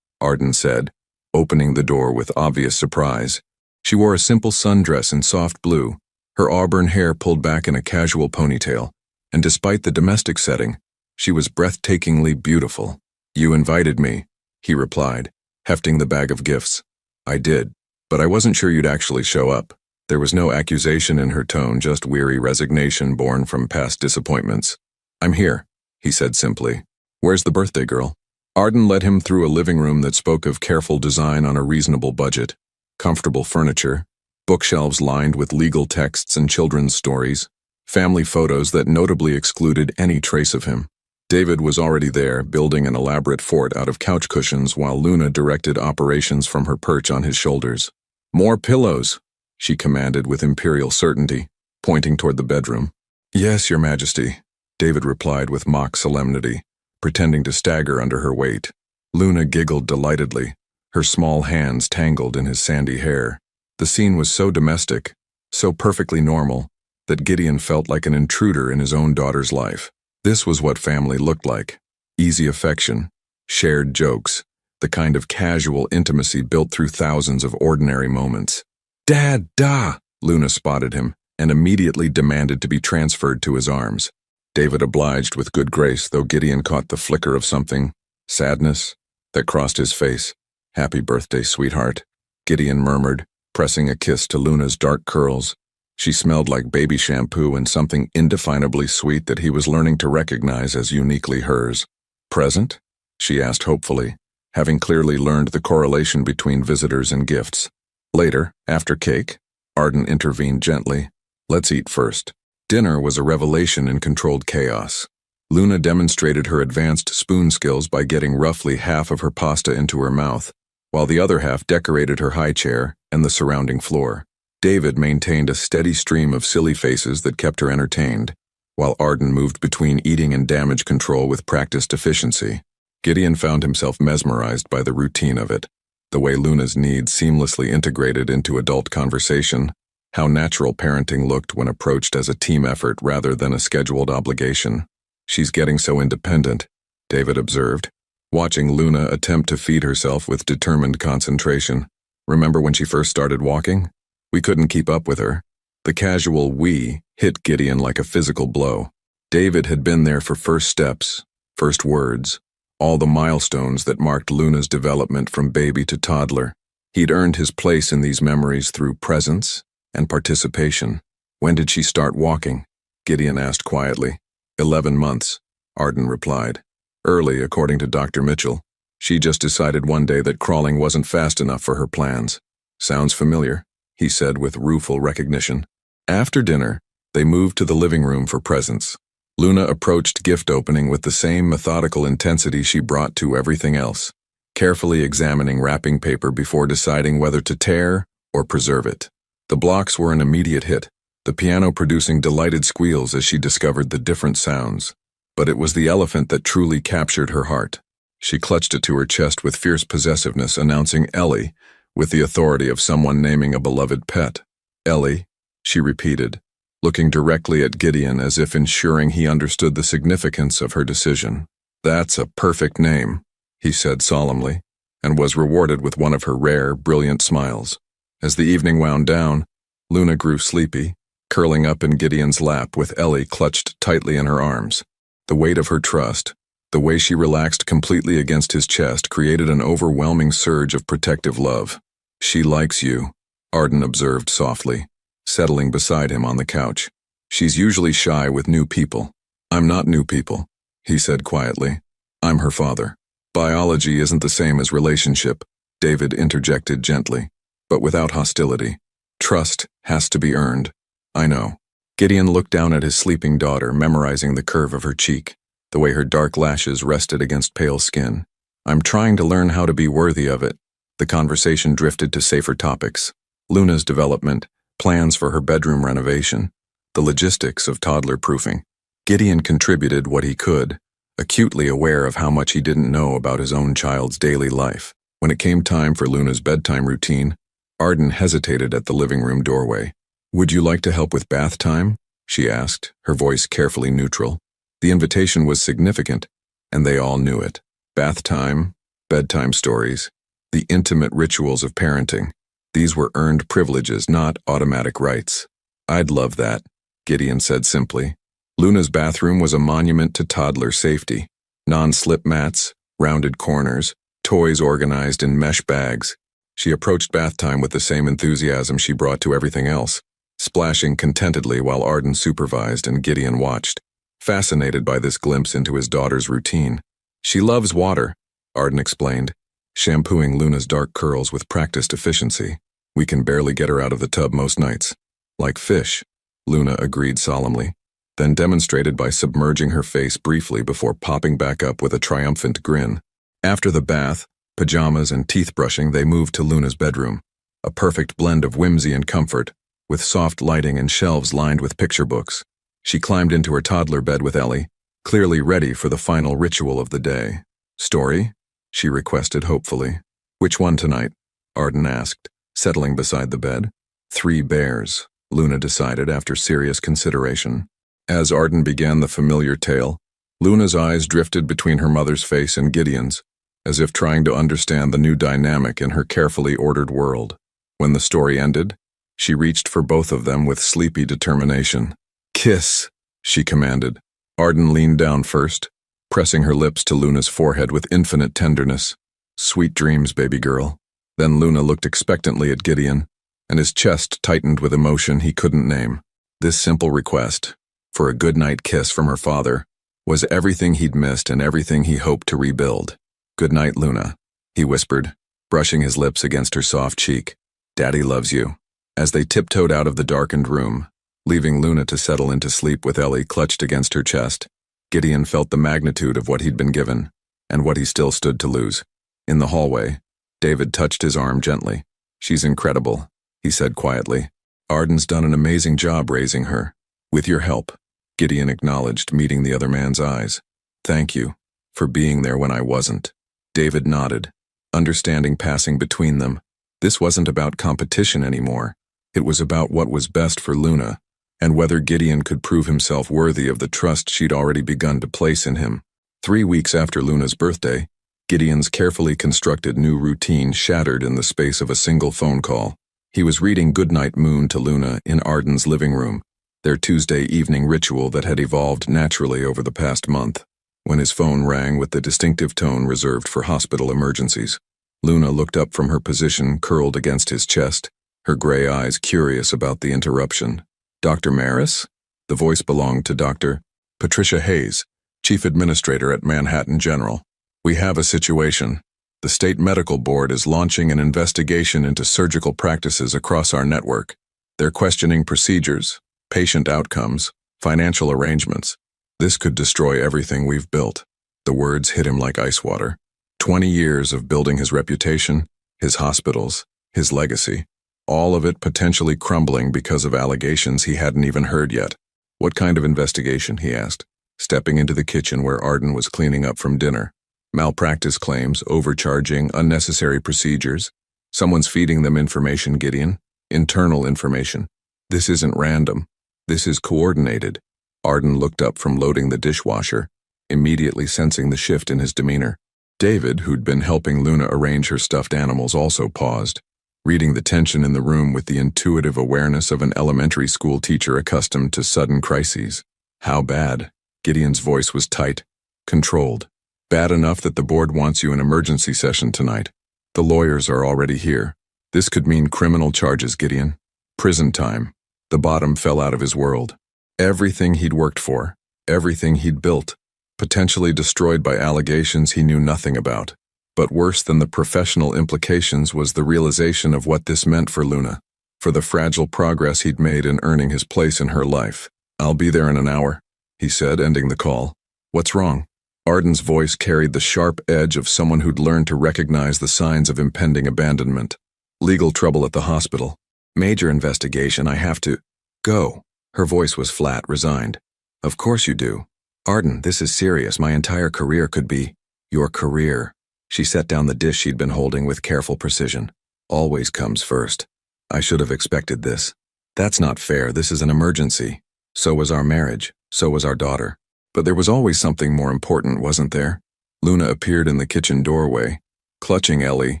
Arden said, opening the door with obvious surprise. She wore a simple sundress in soft blue, her auburn hair pulled back in a casual ponytail, and despite the domestic setting, she was breathtakingly beautiful. "You invited me," he replied, hefting the bag of gifts. "I did, but I wasn't sure you'd actually show up." There was no accusation in her tone, just weary resignation born from past disappointments. "I'm here," he said simply. "Where's the birthday girl?" Arden led him through a living room that spoke of careful design on a reasonable budget. Comfortable furniture, bookshelves lined with legal texts and children's stories, family photos that notably excluded any trace of him. David was already there, building an elaborate fort out of couch cushions while Luna directed operations from her perch on his shoulders. "More pillows," she commanded with imperial certainty, pointing toward the bedroom. "Yes, Your Majesty," David replied with mock solemnity, pretending to stagger under her weight. Luna giggled delightedly, her small hands tangled in his sandy hair. The scene was so domestic, so perfectly normal, that Gideon felt like an intruder in his own daughter's life. This was what family looked like. Easy affection, shared jokes, the kind of casual intimacy built through thousands of ordinary moments. "Dad, da!" Luna spotted him and immediately demanded to be transferred to his arms. David obliged with good grace, though Gideon caught the flicker of something, sadness, that crossed his face. "Happy birthday, sweetheart," Gideon murmured, pressing a kiss to Luna's dark curls. She smelled like baby shampoo and something indefinably sweet that he was learning to recognize as uniquely hers. "Present?" she asked hopefully, having clearly learned the correlation between visitors and gifts. Later, after cake, Arden intervened gently. "Let's eat first." Dinner was a revelation in controlled chaos. Luna demonstrated her advanced spoon skills by getting roughly half of her pasta into her mouth, while the other half decorated her high chair and the surrounding floor. David maintained a steady stream of silly faces that kept her entertained, while Arden moved between eating and damage control with practiced efficiency. Gideon found himself mesmerized by the routine of it, the way Luna's needs seamlessly integrated into adult conversation, how natural parenting looked when approached as a team effort rather than a scheduled obligation. "She's getting so independent," David observed, watching Luna attempt to feed herself with determined concentration. "Remember when she first started walking? We couldn't keep up with her." The casual "we" hit Gideon like a physical blow. David had been there for first steps, first words, all the milestones that marked Luna's development from baby to toddler. He'd earned his place in these memories through presence and participation. "When did she start walking?" Gideon asked quietly. 11 months, Arden replied. "Early, according to Dr. Mitchell. She just decided one day that crawling wasn't fast enough for her plans." "Sounds familiar," he said with rueful recognition. After dinner, they moved to the living room for presents. Luna approached gift opening with the same methodical intensity she brought to everything else, carefully examining wrapping paper before deciding whether to tear or preserve it. The blocks were an immediate hit, the piano producing delighted squeals as she discovered the different sounds. But it was the elephant that truly captured her heart. She clutched it to her chest with fierce possessiveness, announcing Ellie, with the authority of someone naming a beloved pet. "Ellie," she repeated, looking directly at Gideon as if ensuring he understood the significance of her decision. "That's a perfect name," he said solemnly, and was rewarded with one of her rare, brilliant smiles. As the evening wound down, Luna grew sleepy, curling up in Gideon's lap with Ellie clutched tightly in her arms. The weight of her trust, the way she relaxed completely against his chest, created an overwhelming surge of protective love. "She likes you," Arden observed softly, settling beside him on the couch. "She's usually shy with new people." "I'm not new people," he said quietly. "I'm her father." "Biology isn't the same as relationship," David interjected gently, but without hostility. "Trust has to be earned." "I know." Gideon looked down at his sleeping daughter, memorizing the curve of her cheek, the way her dark lashes rested against pale skin. "I'm trying to learn how to be worthy of it." The conversation drifted to safer topics: Luna's development, plans for her bedroom renovation, the logistics of toddler proofing. Gideon contributed what he could, acutely aware of how much he didn't know about his own child's daily life. When it came time for Luna's bedtime routine, Arden hesitated at the living room doorway. "Would you like to help with bath time?" she asked, her voice carefully neutral. The invitation was significant, and they all knew it. Bath time, bedtime stories, the intimate rituals of parenting. These were earned privileges, not automatic rights. "I'd love that," Gideon said simply. Luna's bathroom was a monument to toddler safety. Non-slip mats, rounded corners, toys organized in mesh bags. She approached bath time with the same enthusiasm she brought to everything else, splashing contentedly while Arden supervised and Gideon watched, fascinated by this glimpse into his daughter's routine. "She loves water," Arden explained, shampooing Luna's dark curls with practiced efficiency. "We can barely get her out of the tub most nights." "Like fish," Luna agreed solemnly, then demonstrated by submerging her face briefly before popping back up with a triumphant grin. After the bath, pajamas, and teeth brushing, they moved to Luna's bedroom, a perfect blend of whimsy and comfort, with soft lighting and shelves lined with picture books. She climbed into her toddler bed with Ellie, clearly ready for the final ritual of the day. "Story?" she requested hopefully. "Which one tonight?" Arden asked, settling beside the bed. "Three Bears," Luna decided after serious consideration. As Arden began the familiar tale, Luna's eyes drifted between her mother's face and Gideon's, as if trying to understand the new dynamic in her carefully ordered world. When the story ended, she reached for both of them with sleepy determination. "Kiss," she commanded. Arden leaned down first, pressing her lips to Luna's forehead with infinite tenderness. "Sweet dreams, baby girl." Then Luna looked expectantly at Gideon, and his chest tightened with emotion he couldn't name. This simple request, for a goodnight kiss from her father, was everything he'd missed and everything he hoped to rebuild. "Good night, Luna," he whispered, brushing his lips against her soft cheek. "Daddy loves you." As they tiptoed out of the darkened room, leaving Luna to settle into sleep with Ellie clutched against her chest, Gideon felt the magnitude of what he'd been given, and what he still stood to lose. In the hallway, David touched his arm gently. "She's incredible," he said quietly. "Arden's done an amazing job raising her. With your help," Gideon acknowledged, meeting the other man's eyes. "Thank you for being there when I wasn't." David nodded, understanding passing between them. This wasn't about competition anymore. It was about what was best for Luna, and whether Gideon could prove himself worthy of the trust she'd already begun to place in him. 3 weeks after Luna's birthday, Gideon's carefully constructed new routine shattered in the space of a single phone call. He was reading Goodnight Moon to Luna in Arden's living room, their Tuesday evening ritual that had evolved naturally over the past month, when his phone rang with the distinctive tone reserved for hospital emergencies. Luna looked up from her position curled against his chest, her gray eyes curious about the interruption. "Dr. Maris?" The voice belonged to Dr. Patricia Hayes, Chief Administrator at Manhattan General. "We have a situation. The State Medical Board is launching an investigation into surgical practices across our network. They're questioning procedures, patient outcomes, financial arrangements. This could destroy everything we've built." The words hit him like ice water. 20 years of building his reputation, his hospitals, his legacy, all of it potentially crumbling because of allegations he hadn't even heard yet. "What kind of investigation?" he asked, stepping into the kitchen where Arden was cleaning up from dinner. "Malpractice claims, overcharging, unnecessary procedures. Someone's feeding them information, Gideon. Internal information. This isn't random. This is coordinated." Arden looked up from loading the dishwasher, immediately sensing the shift in his demeanor. David, who'd been helping Luna arrange her stuffed animals, also paused, reading the tension in the room with the intuitive awareness of an elementary school teacher accustomed to sudden crises. "How bad?" Gideon's voice was tight, controlled. "Bad enough that the board wants you in emergency session tonight. The lawyers are already here. This could mean criminal charges, Gideon. Prison time." The bottom fell out of his world. Everything he'd worked for, everything he'd built, potentially destroyed by allegations he knew nothing about. But worse than the professional implications was the realization of what this meant for Luna, for the fragile progress he'd made in earning his place in her life. "I'll be there in an hour," he said, ending the call. "What's wrong?" Arden's voice carried the sharp edge of someone who'd learned to recognize the signs of impending abandonment. "Legal trouble at the hospital. Major investigation, I have to go." Her voice was flat, resigned. "Of course you do. Arden, this is serious. My entire career could be—" "Your career." She set down the dish she'd been holding with careful precision. "Always comes first. I should have expected this. That's not fair. This is an emergency. So was our marriage. So was our daughter. But there was always something more important, wasn't there?" Luna appeared in the kitchen doorway, clutching Ellie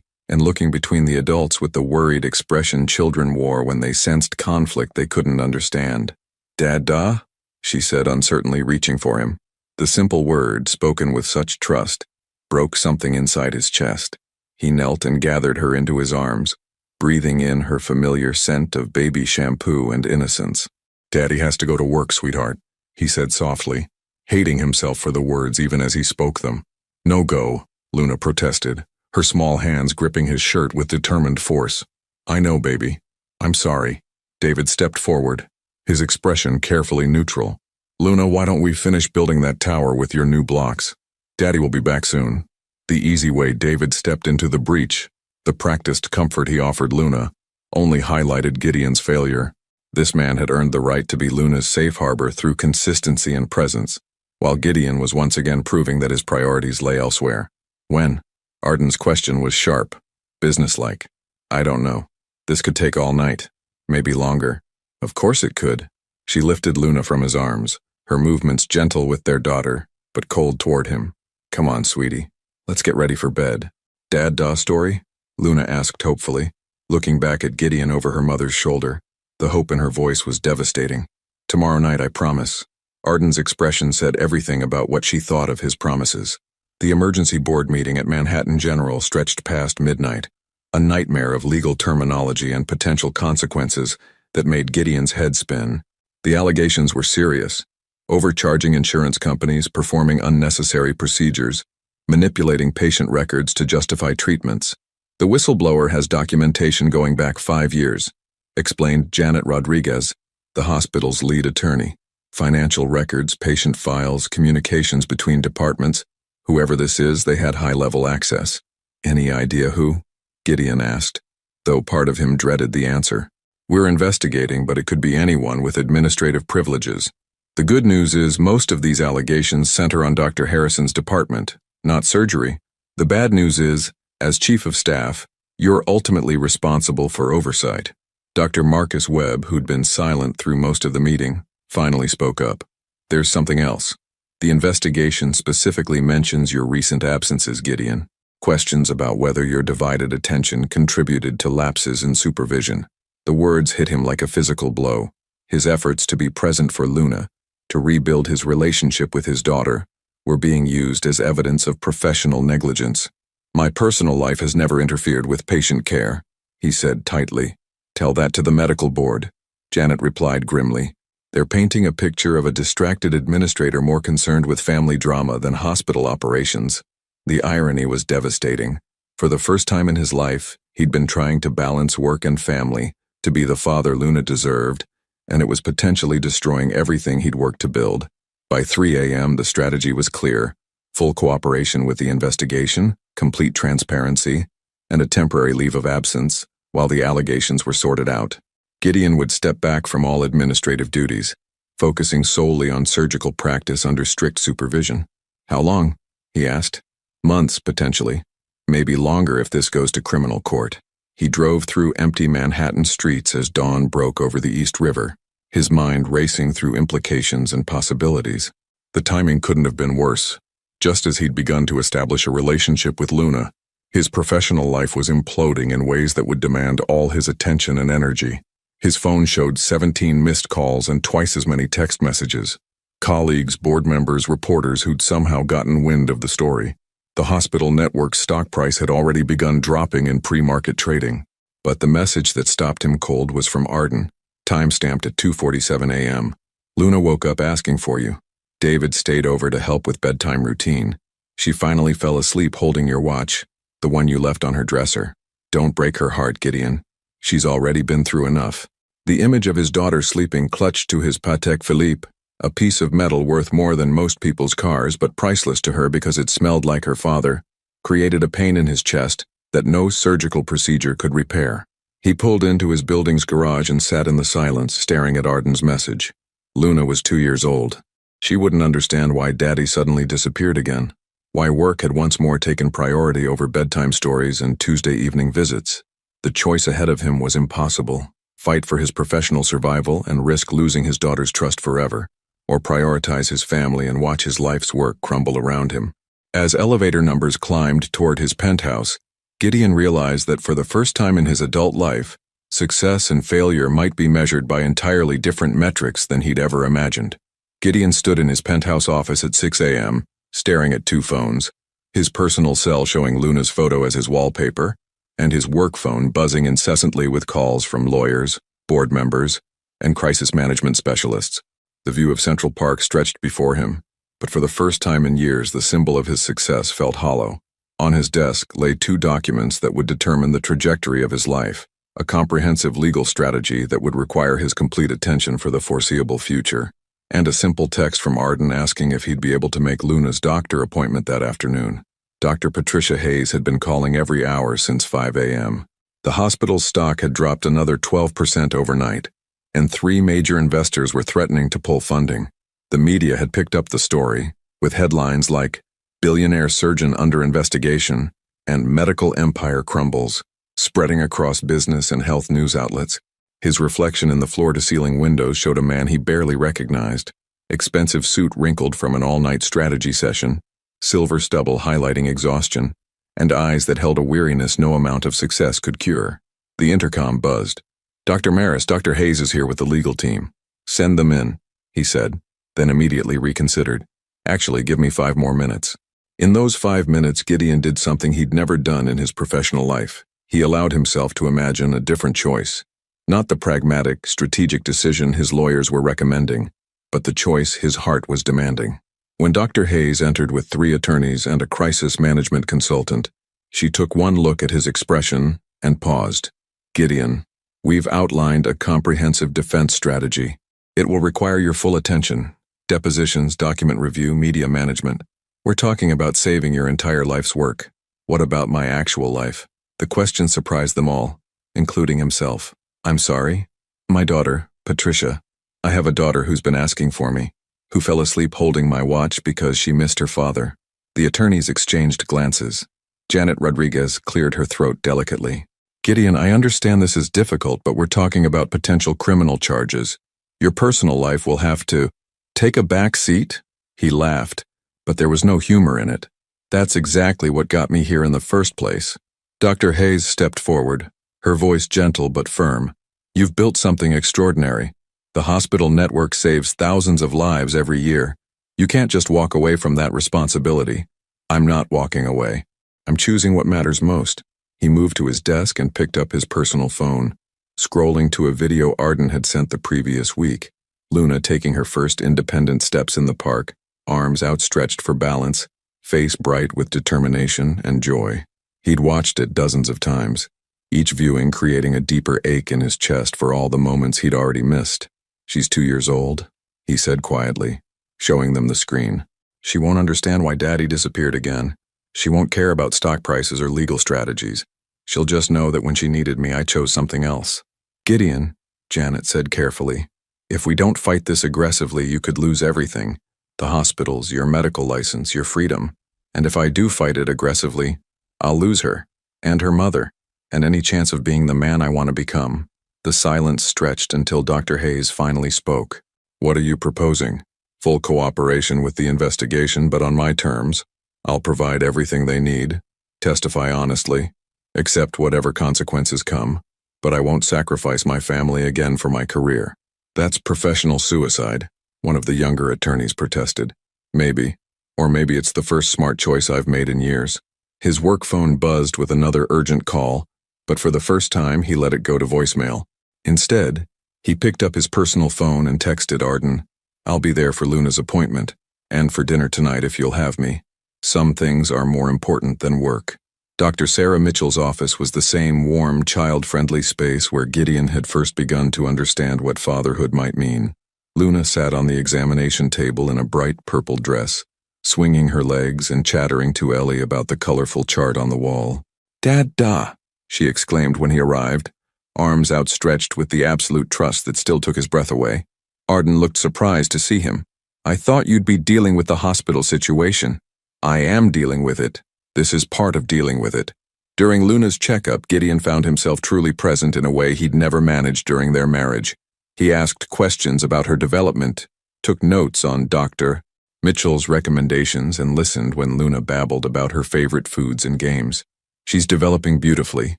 and looking between the adults with the worried expression children wore when they sensed conflict they couldn't understand. "Dad-da?" she said, uncertainly reaching for him. The simple word, spoken with such trust, broke something inside his chest. He knelt and gathered her into his arms, breathing in her familiar scent of baby shampoo and innocence. "Daddy has to go to work, sweetheart," he said softly, hating himself for the words even as he spoke them. "No go," Luna protested, her small hands gripping his shirt with determined force. "I know, baby. I'm sorry." David stepped forward, his expression carefully neutral. "Luna, why don't we finish building that tower with your new blocks? Daddy will be back soon." The easy way David stepped into the breach, the practiced comfort he offered Luna, only highlighted Gideon's failure. This man had earned the right to be Luna's safe harbor through consistency and presence, while Gideon was once again proving that his priorities lay elsewhere. "When?" Arden's question was sharp, businesslike. "I don't know. This could take all night, maybe longer." "Of course it could." She lifted Luna from his arms, her movements gentle with their daughter, but cold toward him. "Come on, sweetie. Let's get ready for bed." "Dad-da story?" Luna asked hopefully, looking back at Gideon over her mother's shoulder. The hope in her voice was devastating. "Tomorrow night, I promise." Arden's expression said everything about what she thought of his promises. The emergency board meeting at Manhattan General stretched past midnight, a nightmare of legal terminology and potential consequences that made Gideon's head spin. The allegations were serious: overcharging insurance companies, performing unnecessary procedures, manipulating patient records to justify treatments. "The whistleblower has documentation going back 5 years," explained Janet Rodriguez, the hospital's lead attorney. "Financial records, patient files, communications between departments. Whoever this is, they had high-level access." "Any idea who?" Gideon asked, though part of him dreaded the answer. "We're investigating, but it could be anyone with administrative privileges. The good news is most of these allegations center on Dr. Harrison's department, not surgery. The bad news is, as chief of staff, you're ultimately responsible for oversight." Dr. Marcus Webb, who'd been silent through most of the meeting, finally spoke up. There's something else. The investigation specifically mentions your recent absences, Gideon. Questions about whether your divided attention contributed to lapses in supervision. The words hit him like a physical blow. His efforts to be present for Luna, to rebuild his relationship with his daughter, were being used as evidence of professional negligence. My personal life has never interfered with patient care, he said tightly. Tell that to the medical board, Janet replied grimly. They're painting a picture of a distracted administrator more concerned with family drama than hospital operations. The irony was devastating. For the first time in his life, he'd been trying to balance work and family, to be the father Luna deserved, and it was potentially destroying everything he'd worked to build. By 3 a.m., the strategy was clear. Full cooperation with the investigation, complete transparency, and a temporary leave of absence while the allegations were sorted out. Gideon would step back from all administrative duties, focusing solely on surgical practice under strict supervision. How long? He asked. Months, potentially. Maybe longer if this goes to criminal court. He drove through empty Manhattan streets as dawn broke over the East River, his mind racing through implications and possibilities. The timing couldn't have been worse. Just as he'd begun to establish a relationship with Luna, his professional life was imploding in ways that would demand all his attention and energy. His phone showed 17 missed calls and twice as many text messages. Colleagues, board members, reporters who'd somehow gotten wind of the story. The hospital network's stock price had already begun dropping in pre-market trading. But the message that stopped him cold was from Arden, time-stamped at 2:47 a.m. Luna woke up asking for you. David stayed over to help with bedtime routine. She finally fell asleep holding your watch, the one you left on her dresser. Don't break her heart, Gideon. She's already been through enough. The image of his daughter sleeping clutched to his Patek Philippe, a piece of metal worth more than most people's cars but priceless to her because it smelled like her father, created a pain in his chest that no surgical procedure could repair. He pulled into his building's garage and sat in the silence, staring at Arden's message. Luna was 2 years old. She wouldn't understand why Daddy suddenly disappeared again, why work had once more taken priority over bedtime stories and Tuesday evening visits. The choice ahead of him was impossible: fight for his professional survival and risk losing his daughter's trust forever, or prioritize his family and watch his life's work crumble around him. As elevator numbers climbed toward his penthouse, Gideon realized that for the first time in his adult life, success and failure might be measured by entirely different metrics than he'd ever imagined. Gideon stood in his penthouse office at 6 a.m., staring at two phones, his personal cell showing Luna's photo as his wallpaper, and his work phone buzzing incessantly with calls from lawyers, board members, and crisis management specialists. The view of Central Park stretched before him, but for the first time in years the symbol of his success felt hollow. On his desk lay 2 documents that would determine the trajectory of his life, a comprehensive legal strategy that would require his complete attention for the foreseeable future, and a simple text from Arden asking if he'd be able to make Luna's doctor appointment that afternoon. Dr. Patricia Hayes had been calling every hour since 5 a.m. The hospital's stock had dropped another 12% overnight, and 3 major investors were threatening to pull funding. The media had picked up the story, with headlines like, "Billionaire surgeon under investigation," and "Medical empire crumbles," spreading across business and health news outlets. His reflection in the floor-to-ceiling windows showed a man he barely recognized, expensive suit wrinkled from an all-night strategy session, silver stubble highlighting exhaustion, and eyes that held a weariness no amount of success could cure. The intercom buzzed. "Dr. Maris, Dr. Hayes is here with the legal team. Send them in," he said, then immediately reconsidered. "Actually, give me 5 more minutes." In those 5 minutes, Gideon did something he'd never done in his professional life. He allowed himself to imagine a different choice. Not the pragmatic, strategic decision his lawyers were recommending, but the choice his heart was demanding. When Dr. Hayes entered with 3 attorneys and a crisis management consultant, she took one look at his expression and paused. "Gideon, we've outlined a comprehensive defense strategy. It will require your full attention: depositions, document review, media management. We're talking about saving your entire life's work. What about my actual life?" The question surprised them all, including himself. "I'm sorry? My daughter, Patricia. I have a daughter who's been asking for me, who fell asleep holding my watch because she missed her father." The attorneys exchanged glances. Janet Rodriguez cleared her throat delicately. Gideon, I understand this is difficult, but we're talking about potential criminal charges. Your personal life will have to take a back seat? He laughed, but there was no humor in it. That's exactly what got me here in the first place. Dr. Hayes stepped forward, her voice gentle but firm. You've built something extraordinary. The hospital network saves thousands of lives every year. You can't just walk away from that responsibility. I'm not walking away. I'm choosing what matters most. He moved to his desk and picked up his personal phone, scrolling to a video Arden had sent the previous week. Luna taking her first independent steps in the park, arms outstretched for balance, face bright with determination and joy. He'd watched it dozens of times, each viewing creating a deeper ache in his chest for all the moments he'd already missed. She's 2 years old, he said quietly, showing them the screen. She won't understand why Daddy disappeared again. She won't care about stock prices or legal strategies. She'll just know that when she needed me, I chose something else. Gideon, Janet said carefully, if we don't fight this aggressively, you could lose everything. The hospitals, your medical license, your freedom. And if I do fight it aggressively, I'll lose her, and her mother, and any chance of being the man I want to become. The silence stretched until Dr. Hayes finally spoke. What are you proposing? Full cooperation with the investigation, but on my terms. I'll provide everything they need, testify honestly, accept whatever consequences come, but I won't sacrifice my family again for my career. That's professional suicide, one of the younger attorneys protested. Maybe, or maybe it's the first smart choice I've made in years. His work phone buzzed with another urgent call, but for the first time he let it go to voicemail. Instead, he picked up his personal phone and texted Arden, I'll be there for Luna's appointment, and for dinner tonight if you'll have me. Some things are more important than work. Dr. Sarah Mitchell's office was the same warm, child-friendly space where Gideon had first begun to understand what fatherhood might mean. Luna sat on the examination table in a bright purple dress, swinging her legs and chattering to Ellie about the colorful chart on the wall. "Dad-da," she exclaimed when he arrived, arms outstretched with the absolute trust that still took his breath away. Arden looked surprised to see him. "I thought you'd be dealing with the hospital situation." "I am dealing with it. This is part of dealing with it." During Luna's checkup, Gideon found himself truly present in a way he'd never managed during their marriage. He asked questions about her development, took notes on Dr. Mitchell's recommendations, and listened when Luna babbled about her favorite foods and games. "She's developing beautifully,"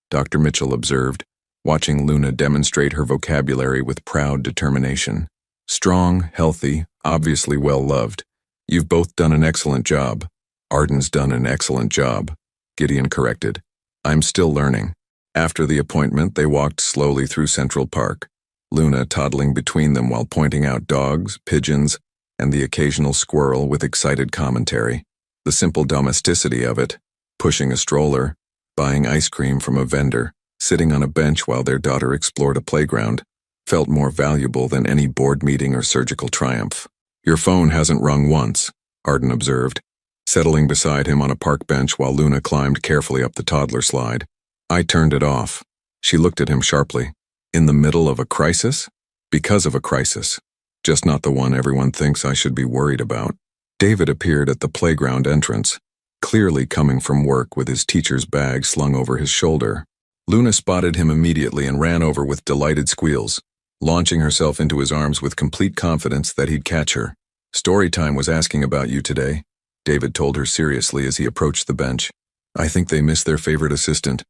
Dr. Mitchell observed, watching Luna demonstrate her vocabulary with proud determination. "Strong, healthy, obviously well-loved. You've both done an excellent job." "Arden's done an excellent job," Gideon corrected. "I'm still learning." After the appointment, they walked slowly through Central Park, Luna toddling between them while pointing out dogs, pigeons, and the occasional squirrel with excited commentary. The simple domesticity of it, pushing a stroller, buying ice cream from a vendor, sitting on a bench while their daughter explored a playground, felt more valuable than any board meeting or surgical triumph. "Your phone hasn't rung once," Arden observed, settling beside him on a park bench while Luna climbed carefully up the toddler slide. "I turned it off." She looked at him sharply. "In the middle of a crisis?" "Because of a crisis. Just not the one everyone thinks I should be worried about." David appeared at the playground entrance, clearly coming from work with his teacher's bag slung over his shoulder. Luna spotted him immediately and ran over with delighted squeals, launching herself into his arms with complete confidence that he'd catch her. "Storytime was asking about you today," David told her seriously as he approached the bench. "I think they miss their favorite assistant."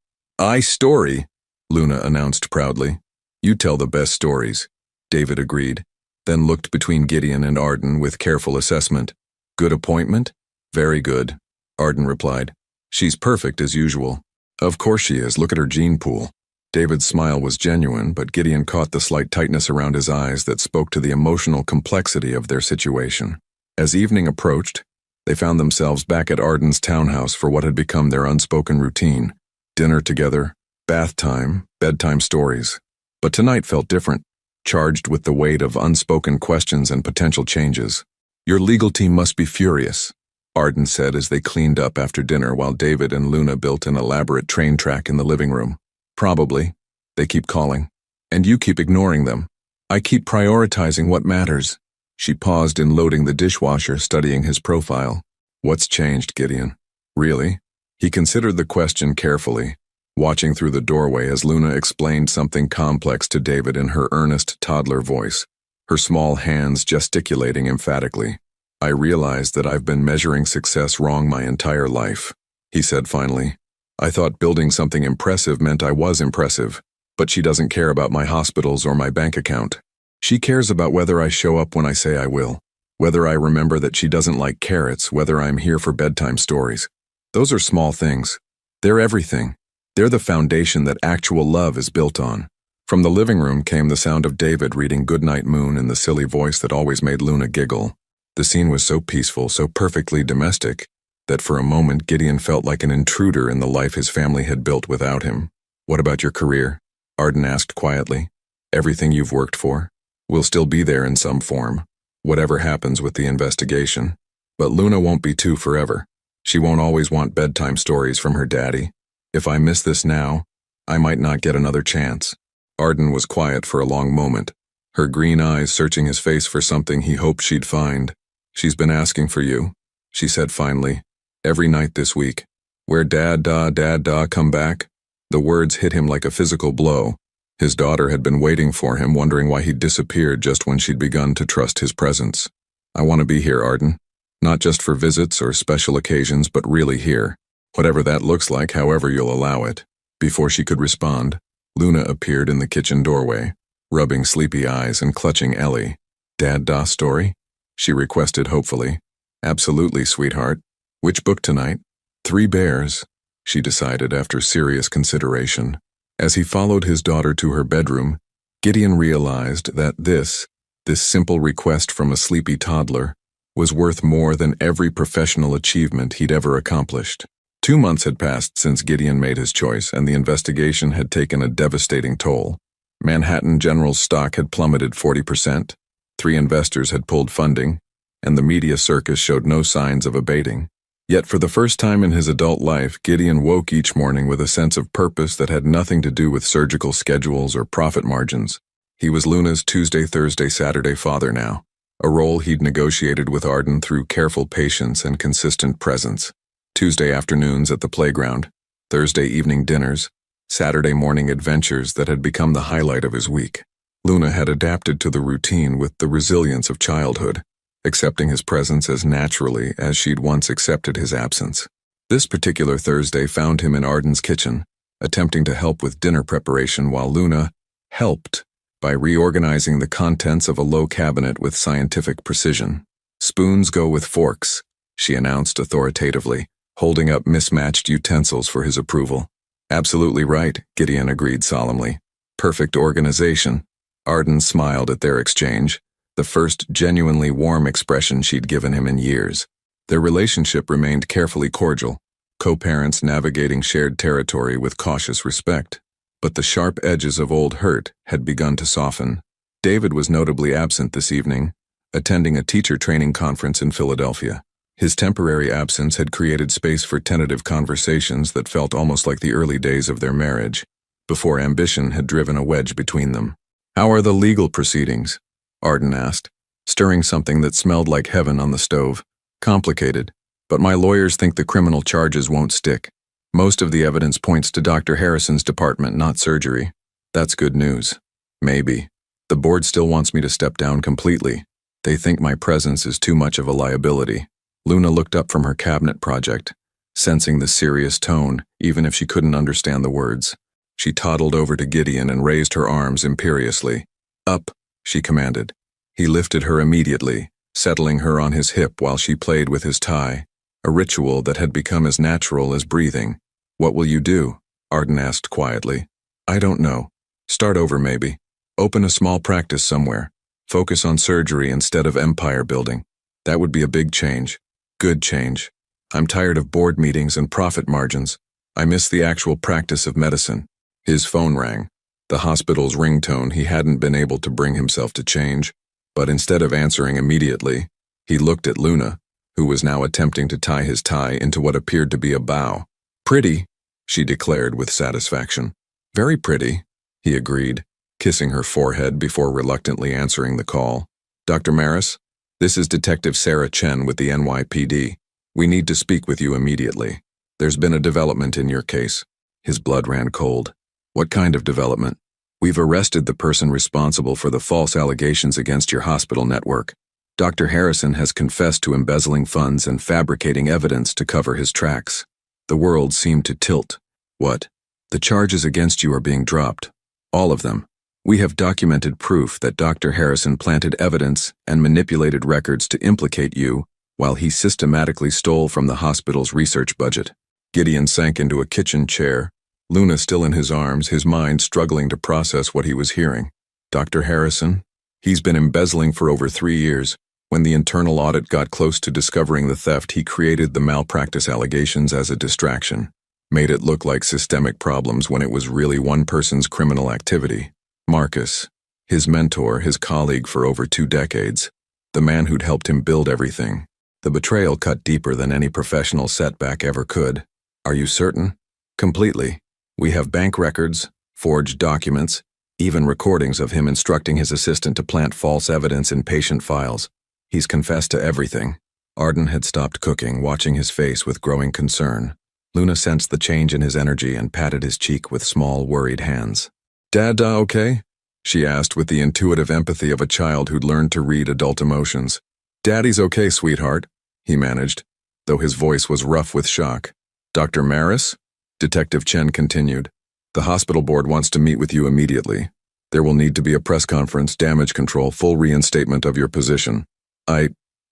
"Story," Luna announced proudly. "You tell the best stories," David agreed, then looked between Gideon and Arden with careful assessment. "Good appointment?" "Very good," Arden replied. "She's perfect as usual." "Of course she is, look at her gene pool." David's smile was genuine, but Gideon caught the slight tightness around his eyes that spoke to the emotional complexity of their situation. As evening approached, they found themselves back at Arden's townhouse for what had become their unspoken routine. Dinner together, bath time, bedtime stories. But tonight felt different, charged with the weight of unspoken questions and potential changes. "Your legal team must be furious," Arden said as they cleaned up after dinner while David and Luna built an elaborate train track in the living room. "Probably. They keep calling. And you keep ignoring them." "I keep prioritizing what matters." She paused in loading the dishwasher, studying his profile. "What's changed, Gideon?" "Really?" He considered the question carefully. watching through the doorway as Luna explained something complex to David in her earnest toddler voice, her small hands gesticulating emphatically. "I realized that I've been measuring success wrong my entire life," he said finally. "I thought building something impressive meant I was impressive, but she doesn't care about my hospitals or my bank account. She cares about whether I show up when I say I will, whether I remember that she doesn't like carrots, whether I'm here for bedtime stories. Those are small things. They're everything. They're the foundation that actual love is built on." From the living room came the sound of David reading Goodnight Moon in the silly voice that always made Luna giggle. The scene was so peaceful, so perfectly domestic, that for a moment Gideon felt like an intruder in the life his family had built without him. "What about your career?" Arden asked quietly. "Everything you've worked for? Will still be there in some form, whatever happens with the investigation. But Luna won't be two forever. She won't always want bedtime stories from her daddy. If I miss this now, I might not get another chance." Arden was quiet for a long moment, her green eyes searching his face for something he hoped she'd find. "She's been asking for you," she said finally, "every night this week. Where Dad da come back?" The words hit him like a physical blow. His daughter had been waiting for him, wondering why he'd disappeared just when she'd begun to trust his presence. "I want to be here, Arden. Not just for visits or special occasions, but really here. Whatever that looks like, however you'll allow it." Before she could respond, Luna appeared in the kitchen doorway, rubbing sleepy eyes and clutching Ellie. "Dad da story?" she requested hopefully. "Absolutely, sweetheart. Which book tonight?" "Three Bears," she decided after serious consideration. As he followed his daughter to her bedroom, Gideon realized that this simple request from a sleepy toddler, was worth more than every professional achievement he'd ever accomplished. 2 months had passed since Gideon made his choice, and the investigation had taken a devastating toll. Manhattan General's stock had plummeted 40%, 3 investors had pulled funding, and the media circus showed no signs of abating. Yet for the first time in his adult life, Gideon woke each morning with a sense of purpose that had nothing to do with surgical schedules or profit margins. He was Luna's Tuesday, Thursday, Saturday father now, a role he'd negotiated with Arden through careful patience and consistent presence. Tuesday afternoons at the playground, Thursday evening dinners, Saturday morning adventures that had become the highlight of his week. Luna had adapted to the routine with the resilience of childhood, accepting his presence as naturally as she'd once accepted his absence. This particular Thursday found him in Arden's kitchen, attempting to help with dinner preparation while Luna helped by reorganizing the contents of a low cabinet with scientific precision. "Spoons go with forks," she announced authoritatively, holding up mismatched utensils for his approval. "Absolutely right," Gideon agreed solemnly. "Perfect organization." Arden smiled at their exchange, the first genuinely warm expression she'd given him in years. Their relationship remained carefully cordial, co-parents navigating shared territory with cautious respect. But the sharp edges of old hurt had begun to soften. David was notably absent this evening, attending a teacher training conference in Philadelphia. His temporary absence had created space for tentative conversations that felt almost like the early days of their marriage, before ambition had driven a wedge between them. "How are the legal proceedings?" Arden asked, stirring something that smelled like heaven on the stove. "Complicated, but my lawyers think the criminal charges won't stick. Most of the evidence points to Dr. Harrison's department, not surgery." "That's good news." "Maybe. The board still wants me to step down completely. They think my presence is too much of a liability." Luna looked up from her cabinet project, sensing the serious tone, even if she couldn't understand the words. She toddled over to Gideon and raised her arms imperiously. "Up," she commanded. He lifted her immediately, settling her on his hip while she played with his tie, a ritual that had become as natural as breathing. "What will you do?" Arden asked quietly. "I don't know. Start over maybe. Open a small practice somewhere. Focus on surgery instead of empire building. That would be a big change. Good change. I'm tired of board meetings and profit margins. I miss the actual practice of medicine." His phone rang, the hospital's ringtone he hadn't been able to bring himself to change. But instead of answering immediately, he looked at Luna, who was now attempting to tie his tie into what appeared to be a bow. "Pretty," she declared with satisfaction. "Very pretty," he agreed, kissing her forehead before reluctantly answering the call. "Dr. Maris? This is Detective Sarah Chen with the NYPD. We need to speak with you immediately. There's been a development in your case." His blood ran cold. What kind of development? We've arrested the person responsible for the false allegations against your hospital network. Dr. Harrison has confessed to embezzling funds and fabricating evidence to cover his tracks. The world seemed to tilt. What? The charges against you are being dropped. All of them. We have documented proof that Dr. Harrison planted evidence and manipulated records to implicate you while he systematically stole from the hospital's research budget. Gideon sank into a kitchen chair, Luna still in his arms, his mind struggling to process what he was hearing. Dr. Harrison? He's been embezzling for over 3 years. When the internal audit got close to discovering the theft, he created the malpractice allegations as a distraction, made it look like systemic problems when it was really one person's criminal activity. Marcus, his mentor, his colleague for over 2 decades, the man who'd helped him build everything. The betrayal cut deeper than any professional setback ever could. Are you certain? Completely. We have bank records, forged documents, even recordings of him instructing his assistant to plant false evidence in patient files. He's confessed to everything. Arden had stopped cooking, watching his face with growing concern. Luna sensed the change in his energy and patted his cheek with small, worried hands. "Dad, okay?" she asked with the intuitive empathy of a child who'd learned to read adult emotions. "Daddy's okay, sweetheart," he managed, though his voice was rough with shock. "Dr. Maris?" Detective Chen continued. "The hospital board wants to meet with you immediately. There will need to be a press conference, damage control, full reinstatement of your position. I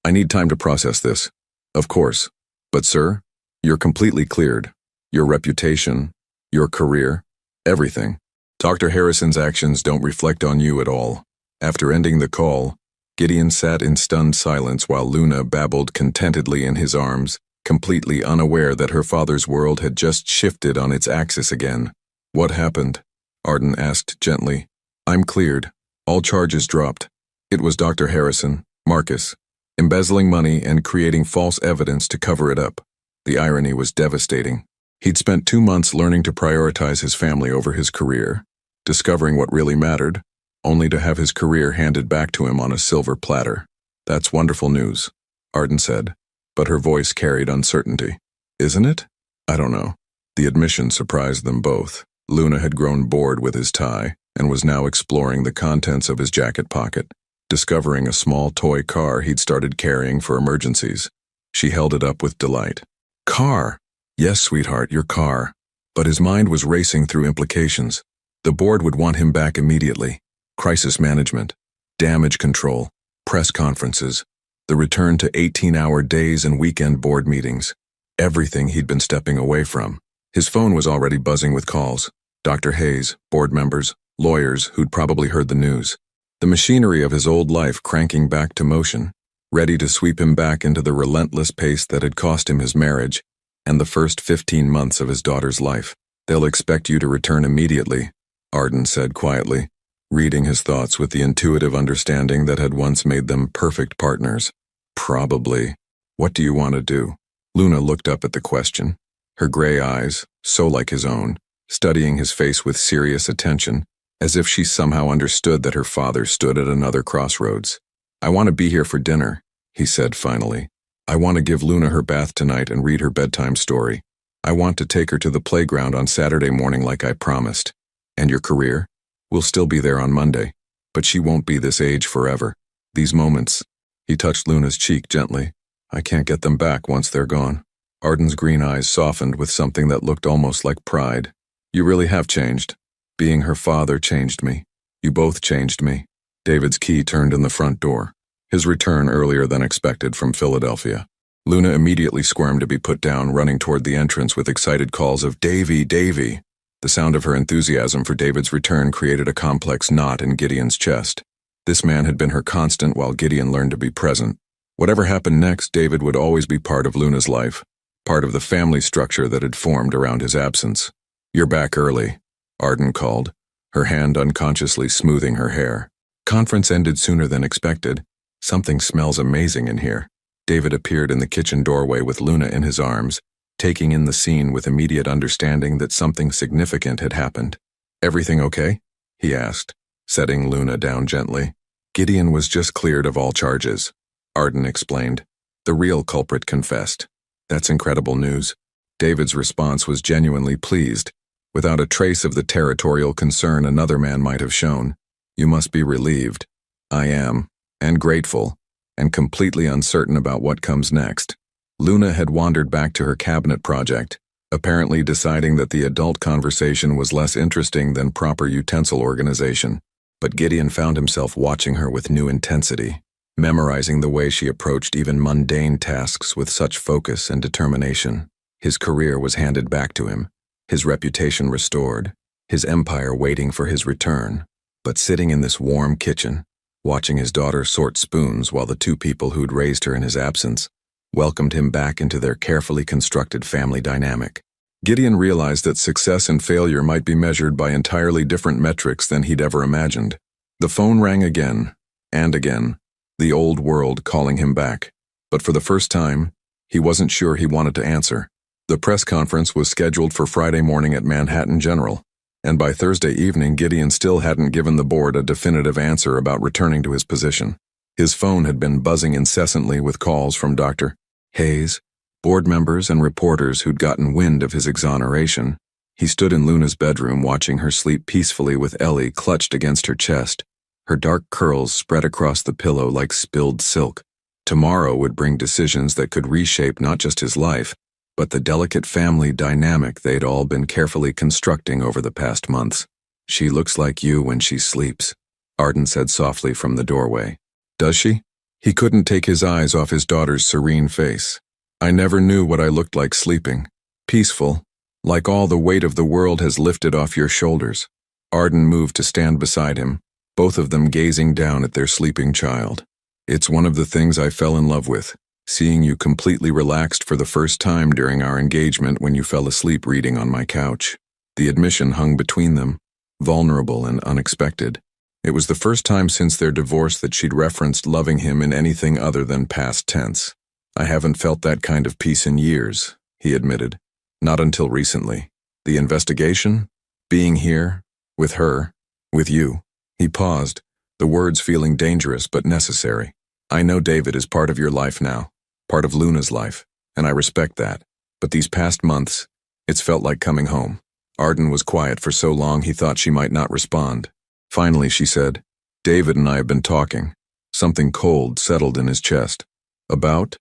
need time to process this." "Of course. But sir, you're completely cleared. Your reputation, your career, everything. Dr. Harrison's actions don't reflect on you at all." After ending the call, Gideon sat in stunned silence while Luna babbled contentedly in his arms, completely unaware that her father's world had just shifted on its axis again. "What happened?" Arden asked gently. "I'm cleared. All charges dropped. It was Dr. Harrison, Marcus, embezzling money and creating false evidence to cover it up." The irony was devastating. He'd spent 2 months learning to prioritize his family over his career, discovering what really mattered, only to have his career handed back to him on a silver platter. "That's wonderful news," Arden said, but her voice carried uncertainty. "Isn't it?" "I don't know." The admission surprised them both. Luna had grown bored with his tie and was now exploring the contents of his jacket pocket, discovering a small toy car he'd started carrying for emergencies. She held it up with delight. "Car?" "Yes, sweetheart, your car." But his mind was racing through implications. The board would want him back immediately. Crisis management, damage control, press conferences, the return to 18-hour days and weekend board meetings. Everything he'd been stepping away from. His phone was already buzzing with calls. Dr. Hayes, board members, lawyers who'd probably heard the news. The machinery of his old life cranking back to motion, ready to sweep him back into the relentless pace that had cost him his marriage and the first 15 months of his daughter's life. "They'll expect you to return immediately," Arden said quietly, reading his thoughts with the intuitive understanding that had once made them perfect partners. "Probably. What do you want to do?" Luna looked up at the question, her gray eyes, so like his own, studying his face with serious attention, as if she somehow understood that her father stood at another crossroads. "I want to be here for dinner," he said finally. "I want to give Luna her bath tonight and read her bedtime story. I want to take her to the playground on Saturday morning like I promised. And your career? We'll still be there on Monday, but she won't be this age forever. These moments," he touched Luna's cheek gently, "I can't get them back once they're gone." Arden's green eyes softened with something that looked almost like pride. "You really have changed. Being her father changed me. You both changed me." David's key turned in the front door, his return earlier than expected from Philadelphia. Luna immediately squirmed to be put down, running toward the entrance with excited calls of "Davy, Davy." The sound of her enthusiasm for David's return created a complex knot in Gideon's chest. This man had been her constant while Gideon learned to be present. Whatever happened next, David would always be part of Luna's life, part of the family structure that had formed around his absence. "You're back early," Arden called, her hand unconsciously smoothing her hair. "Conference ended sooner than expected. Something smells amazing in here." David appeared in the kitchen doorway with Luna in his arms, taking in the scene with immediate understanding that something significant had happened. "Everything okay?" he asked, setting Luna down gently. "Gideon was just cleared of all charges," Arden explained. "The real culprit confessed." "That's incredible news." David's response was genuinely pleased. without a trace of the territorial concern another man might have shown. "You must be relieved." "I am, and grateful, and completely uncertain about what comes next." Luna had wandered back to her cabinet project, apparently deciding that the adult conversation was less interesting than proper utensil organization. But Gideon found himself watching her with new intensity, memorizing the way she approached even mundane tasks with such focus and determination. His career was handed back to him, his reputation restored, his empire waiting for his return. But sitting in this warm kitchen, watching his daughter sort spoons while the two people who'd raised her in his absence welcomed him back into their carefully constructed family dynamic, Gideon realized that success and failure might be measured by entirely different metrics than he'd ever imagined. The phone rang again, and again, the old world calling him back. But for the first time, he wasn't sure he wanted to answer. The press conference was scheduled for Friday morning at Manhattan General, and by Thursday evening Gideon still hadn't given the board a definitive answer about returning to his position. His phone had been buzzing incessantly with calls from Dr. Hayes, board members and reporters who'd gotten wind of his exoneration. He stood in Luna's bedroom watching her sleep peacefully with Ellie clutched against her chest, her dark curls spread across the pillow like spilled silk. Tomorrow would bring decisions that could reshape not just his life, but the delicate family dynamic they'd all been carefully constructing over the past months. "She looks like you when she sleeps," Arden said softly from the doorway. "Does she?" He couldn't take his eyes off his daughter's serene face. "I never knew what I looked like sleeping. Peaceful, like all the weight of the world has lifted off your shoulders." Arden moved to stand beside him, both of them gazing down at their sleeping child. "It's one of the things I fell in love with, seeing you completely relaxed for the first time during our engagement when you fell asleep reading on my couch." The admission hung between them, vulnerable and unexpected. It was the first time since their divorce that she'd referenced loving him in anything other than past tense. "I haven't felt that kind of peace in years," he admitted. "Not until recently. The investigation? Being here? With her? With you?" He paused, the words feeling dangerous but necessary. "I know David is part of your life now, part of Luna's life, and I respect that. But these past months, it's felt like coming home." Arden was quiet for so long he thought she might not respond. Finally she said, "David and I have been talking." Something cold settled in his chest. About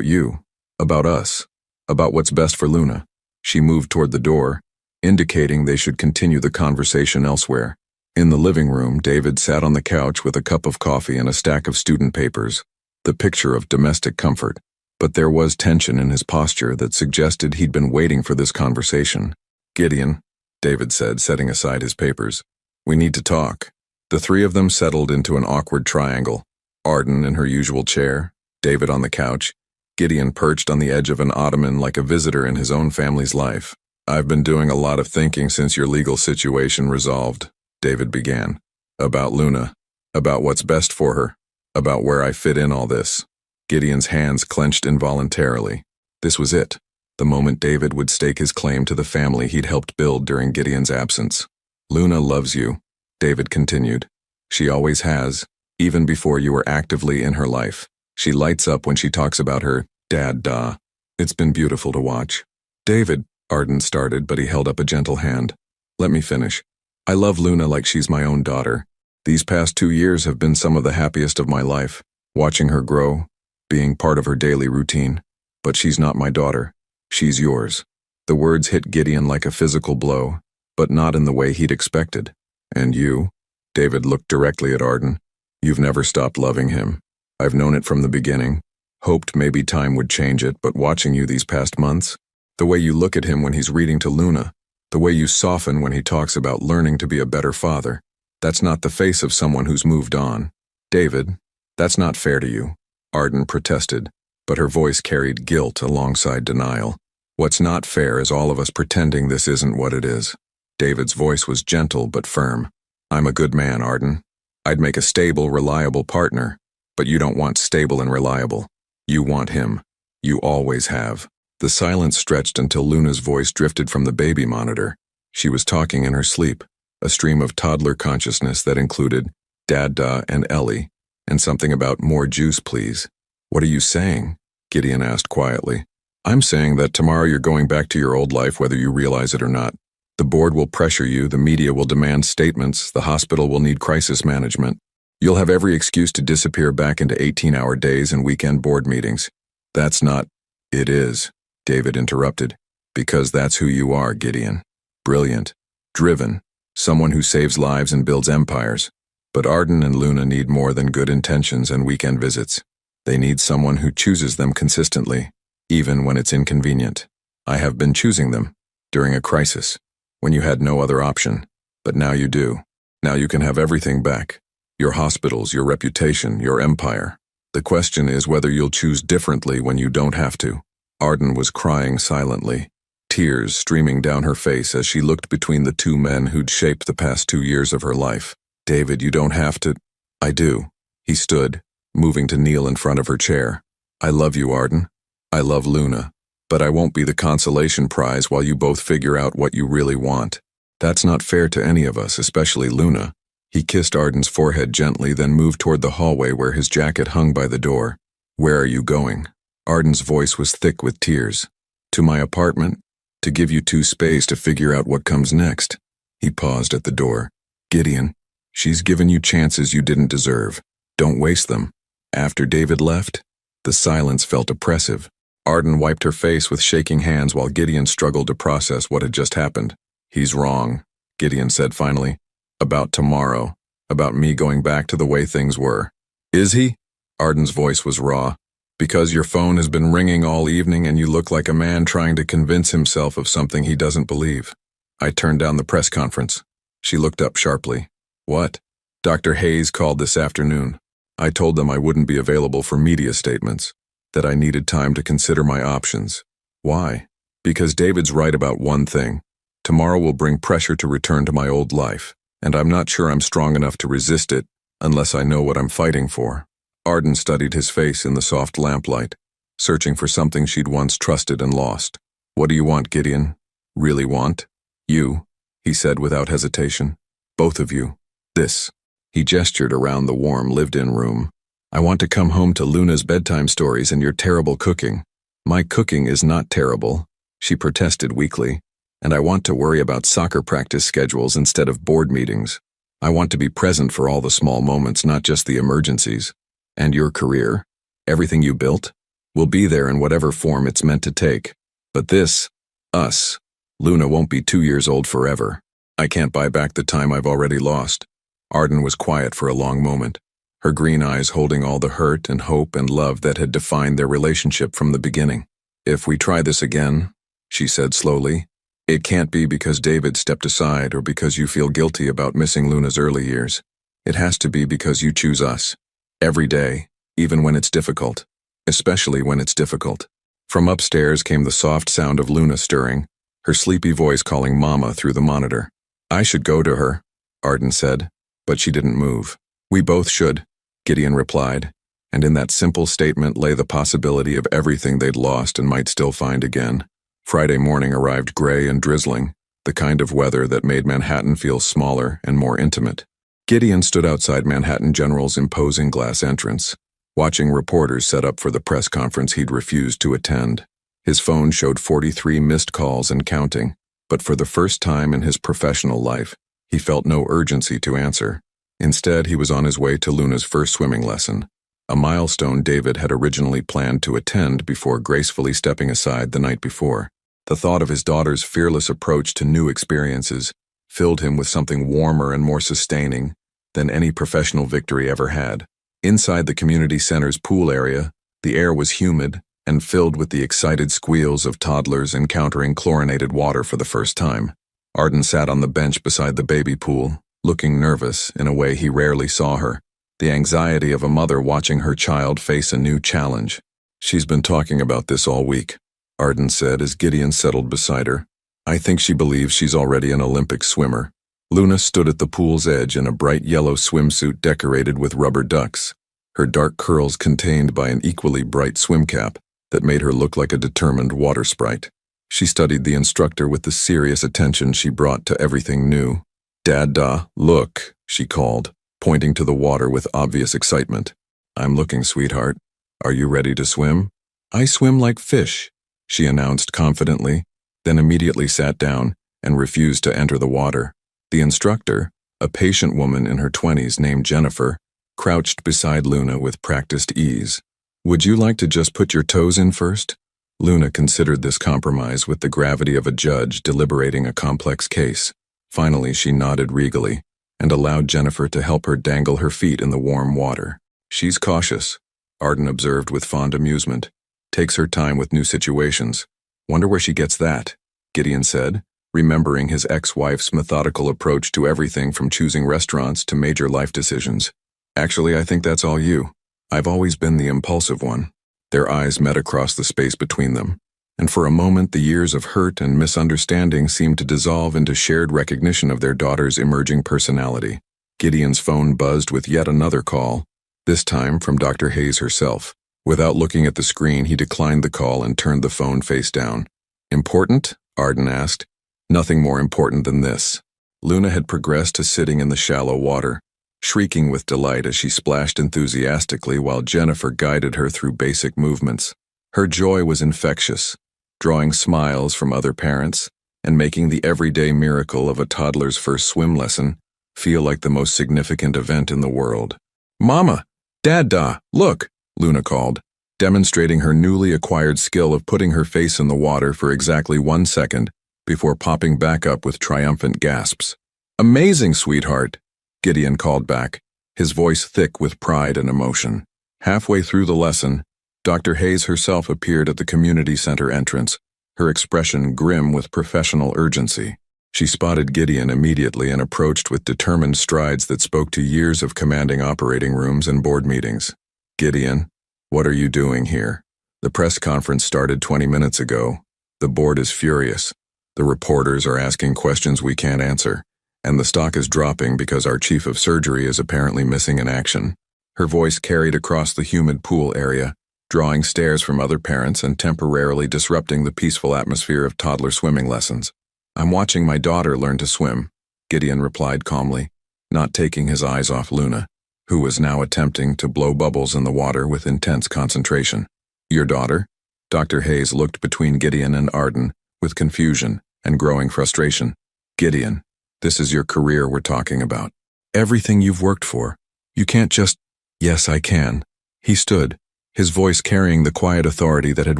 you. About us. About what's best for Luna." She moved toward the door, indicating they should continue the conversation elsewhere. In the living room, David sat on the couch with a cup of coffee and a stack of student papers, the picture of domestic comfort. But there was tension in his posture that suggested he'd been waiting for this conversation. "Gideon," David said, setting aside his papers, "we need to talk." The three of them settled into an awkward triangle. Arden in her usual chair, David on the couch, Gideon perched on the edge of an ottoman like a visitor in his own family's life. "I've been doing a lot of thinking since your legal situation resolved," David began. "About Luna. About what's best for her. About where I fit in all this." Gideon's hands clenched involuntarily. This was it. The moment David would stake his claim to the family he'd helped build during Gideon's absence. "Luna loves you," David continued. "She always has, even before you were actively in her life. She lights up when she talks about her dad-da. It's been beautiful to watch." "David," Arden started, but he held up a gentle hand. "Let me finish. I love Luna like she's my own daughter. These past 2 years have been some of the happiest of my life, watching her grow, being part of her daily routine. But she's not my daughter. She's yours." The words hit Gideon like a physical blow, but not in the way he'd expected. "And you?" David looked directly at Arden. "You've never stopped loving him. I've known it from the beginning. Hoped maybe time would change it, but watching you these past months, the way you look at him when he's reading to Luna, the way you soften when he talks about learning to be a better father, that's not the face of someone who's moved on. David, that's not fair to you," Arden protested, but her voice carried guilt alongside denial. "What's not fair is all of us pretending this isn't what it is." David's voice was gentle but firm. "I'm a good man, Arden. I'd make a stable, reliable partner, but you don't want stable and reliable. You want him. You always have." The silence stretched until Luna's voice drifted from the baby monitor. She was talking in her sleep, a stream of toddler consciousness that included Dad-da and Ellie, and something about "more juice, please." "What are you saying?" Gideon asked quietly. "I'm saying that tomorrow you're going back to your old life whether you realize it or not. The board will pressure you, the media will demand statements, the hospital will need crisis management. You'll have every excuse to disappear back into 18-hour days and weekend board meetings. That's not, it is, David interrupted. Because that's who you are, Gideon. Brilliant, driven, someone who saves lives and builds empires. But Arden and Luna need more than good intentions and weekend visits. They need someone who chooses them consistently, even when it's inconvenient. I have been choosing them, during a crisis, when you had no other option. But now you do. Now you can have everything back. Your hospitals, your reputation, your empire. The question is whether you'll choose differently when you don't have to. Arden was crying silently, tears streaming down her face as she looked between the two men who'd shaped the past 2 years of her life. David, you don't have to. I do. He stood, moving to kneel in front of her chair. I love you, Arden. I love Luna. But I won't be the consolation prize while you both figure out what you really want. That's not fair to any of us, especially Luna. He kissed Arden's forehead gently, then moved toward the hallway where his jacket hung by the door. Where are you going? Arden's voice was thick with tears. To my apartment, to give you two space to figure out what comes next. He paused at the door. Gideon, she's given you chances you didn't deserve. Don't waste them. After David left, the silence felt oppressive. Arden wiped her face with shaking hands while Gideon struggled to process what had just happened. He's wrong, Gideon said finally. About tomorrow. About me going back to the way things were. Is he? Arden's voice was raw. Because your phone has been ringing all evening and you look like a man trying to convince himself of something he doesn't believe. I turned down the press conference. She looked up sharply. What? Dr. Hayes called this afternoon. I told them I wouldn't be available for media statements, that I needed time to consider my options. Why? Because David's right about one thing. Tomorrow will bring pressure to return to my old life, and I'm not sure I'm strong enough to resist it unless I know what I'm fighting for. Arden studied his face in the soft lamplight, searching for something she'd once trusted and lost. What do you want, Gideon? Really want? You, he said without hesitation. Both of you. This. He gestured around the warm, lived-in room. I want to come home to Luna's bedtime stories and your terrible cooking. My cooking is not terrible, she protested weakly, and I want to worry about soccer practice schedules instead of board meetings. I want to be present for all the small moments, not just the emergencies. And your career, everything you built, will be there in whatever form it's meant to take. But this, us, Luna won't be 2 years old forever. I can't buy back the time I've already lost. Arden was quiet for a long moment, her green eyes holding all the hurt and hope and love that had defined their relationship from the beginning. If we try this again, she said slowly, it can't be because David stepped aside or because you feel guilty about missing Luna's early years. It has to be because you choose us. Every day, even when it's difficult. Especially when it's difficult. From upstairs came the soft sound of Luna stirring, her sleepy voice calling Mama through the monitor. I should go to her, Arden said, but she didn't move. We both should, Gideon replied, and in that simple statement lay the possibility of everything they'd lost and might still find again. Friday morning arrived gray and drizzling, the kind of weather that made Manhattan feel smaller and more intimate. Gideon stood outside Manhattan General's imposing glass entrance, watching reporters set up for the press conference he'd refused to attend. His phone showed 43 missed calls and counting, but for the first time in his professional life, he felt no urgency to answer. Instead, he was on his way to Luna's first swimming lesson, a milestone David had originally planned to attend before gracefully stepping aside the night before. The thought of his daughter's fearless approach to new experiences filled him with something warmer and more sustaining than any professional victory ever had. Inside the community center's pool area, the air was humid and filled with the excited squeals of toddlers encountering chlorinated water for the first time. Arden sat on the bench beside the baby pool, looking nervous in a way he rarely saw her, the anxiety of a mother watching her child face a new challenge. She's been talking about this all week, Arden said as Gideon settled beside her. I think she believes she's already an Olympic swimmer. Luna stood at the pool's edge in a bright yellow swimsuit decorated with rubber ducks, her dark curls contained by an equally bright swim cap that made her look like a determined water sprite. She studied the instructor with the serious attention she brought to everything new. Dada, look, she called, pointing to the water with obvious excitement. I'm looking, sweetheart. Are you ready to swim? I swim like fish, she announced confidently, then immediately sat down, and refused to enter the water. The instructor, a patient woman in her 20s named Jennifer, crouched beside Luna with practiced ease. "Would you like to just put your toes in first?" Luna considered this compromise with the gravity of a judge deliberating a complex case. Finally, she nodded regally and allowed Jennifer to help her dangle her feet in the warm water. "She's cautious," Arden observed with fond amusement. "Takes her time with new situations. Wonder where she gets that," Gideon said, remembering his ex-wife's methodical approach to everything from choosing restaurants to major life decisions. "Actually, I think that's all you. I've always been the impulsive one." Their eyes met across the space between them, and for a moment the years of hurt and misunderstanding seemed to dissolve into shared recognition of their daughter's emerging personality. Gideon's phone buzzed with yet another call, this time from Dr. Hayes herself. Without looking at the screen, he declined the call and turned the phone face down. "Important?" Arden asked. "Nothing more important than this." Luna had progressed to sitting in the shallow water, shrieking with delight as she splashed enthusiastically while Jennifer guided her through basic movements. Her joy was infectious, drawing smiles from other parents and making the everyday miracle of a toddler's first swim lesson feel like the most significant event in the world. "Mama! Dad-da! Look!" Luna called, demonstrating her newly acquired skill of putting her face in the water for exactly 1 second before popping back up with triumphant gasps. "Amazing, sweetheart!" Gideon called back, his voice thick with pride and emotion. Halfway through the lesson, Dr. Hayes herself appeared at the community center entrance, her expression grim with professional urgency. She spotted Gideon immediately and approached with determined strides that spoke to years of commanding operating rooms and board meetings. "Gideon, what are you doing here? The press conference started 20 minutes ago. The board is furious. The reporters are asking questions we can't answer, and the stock is dropping because our chief of surgery is apparently missing in action." Her voice carried across the humid pool area, drawing stares from other parents and temporarily disrupting the peaceful atmosphere of toddler swimming lessons. "I'm watching my daughter learn to swim," Gideon replied calmly, not taking his eyes off Luna, who was now attempting to blow bubbles in the water with intense concentration. "Your daughter?" Dr. Hayes looked between Gideon and Arden with confusion and growing frustration. "Gideon, this is your career we're talking about. Everything you've worked for. You can't just—" "Yes, I can." He stood, his voice carrying the quiet authority that had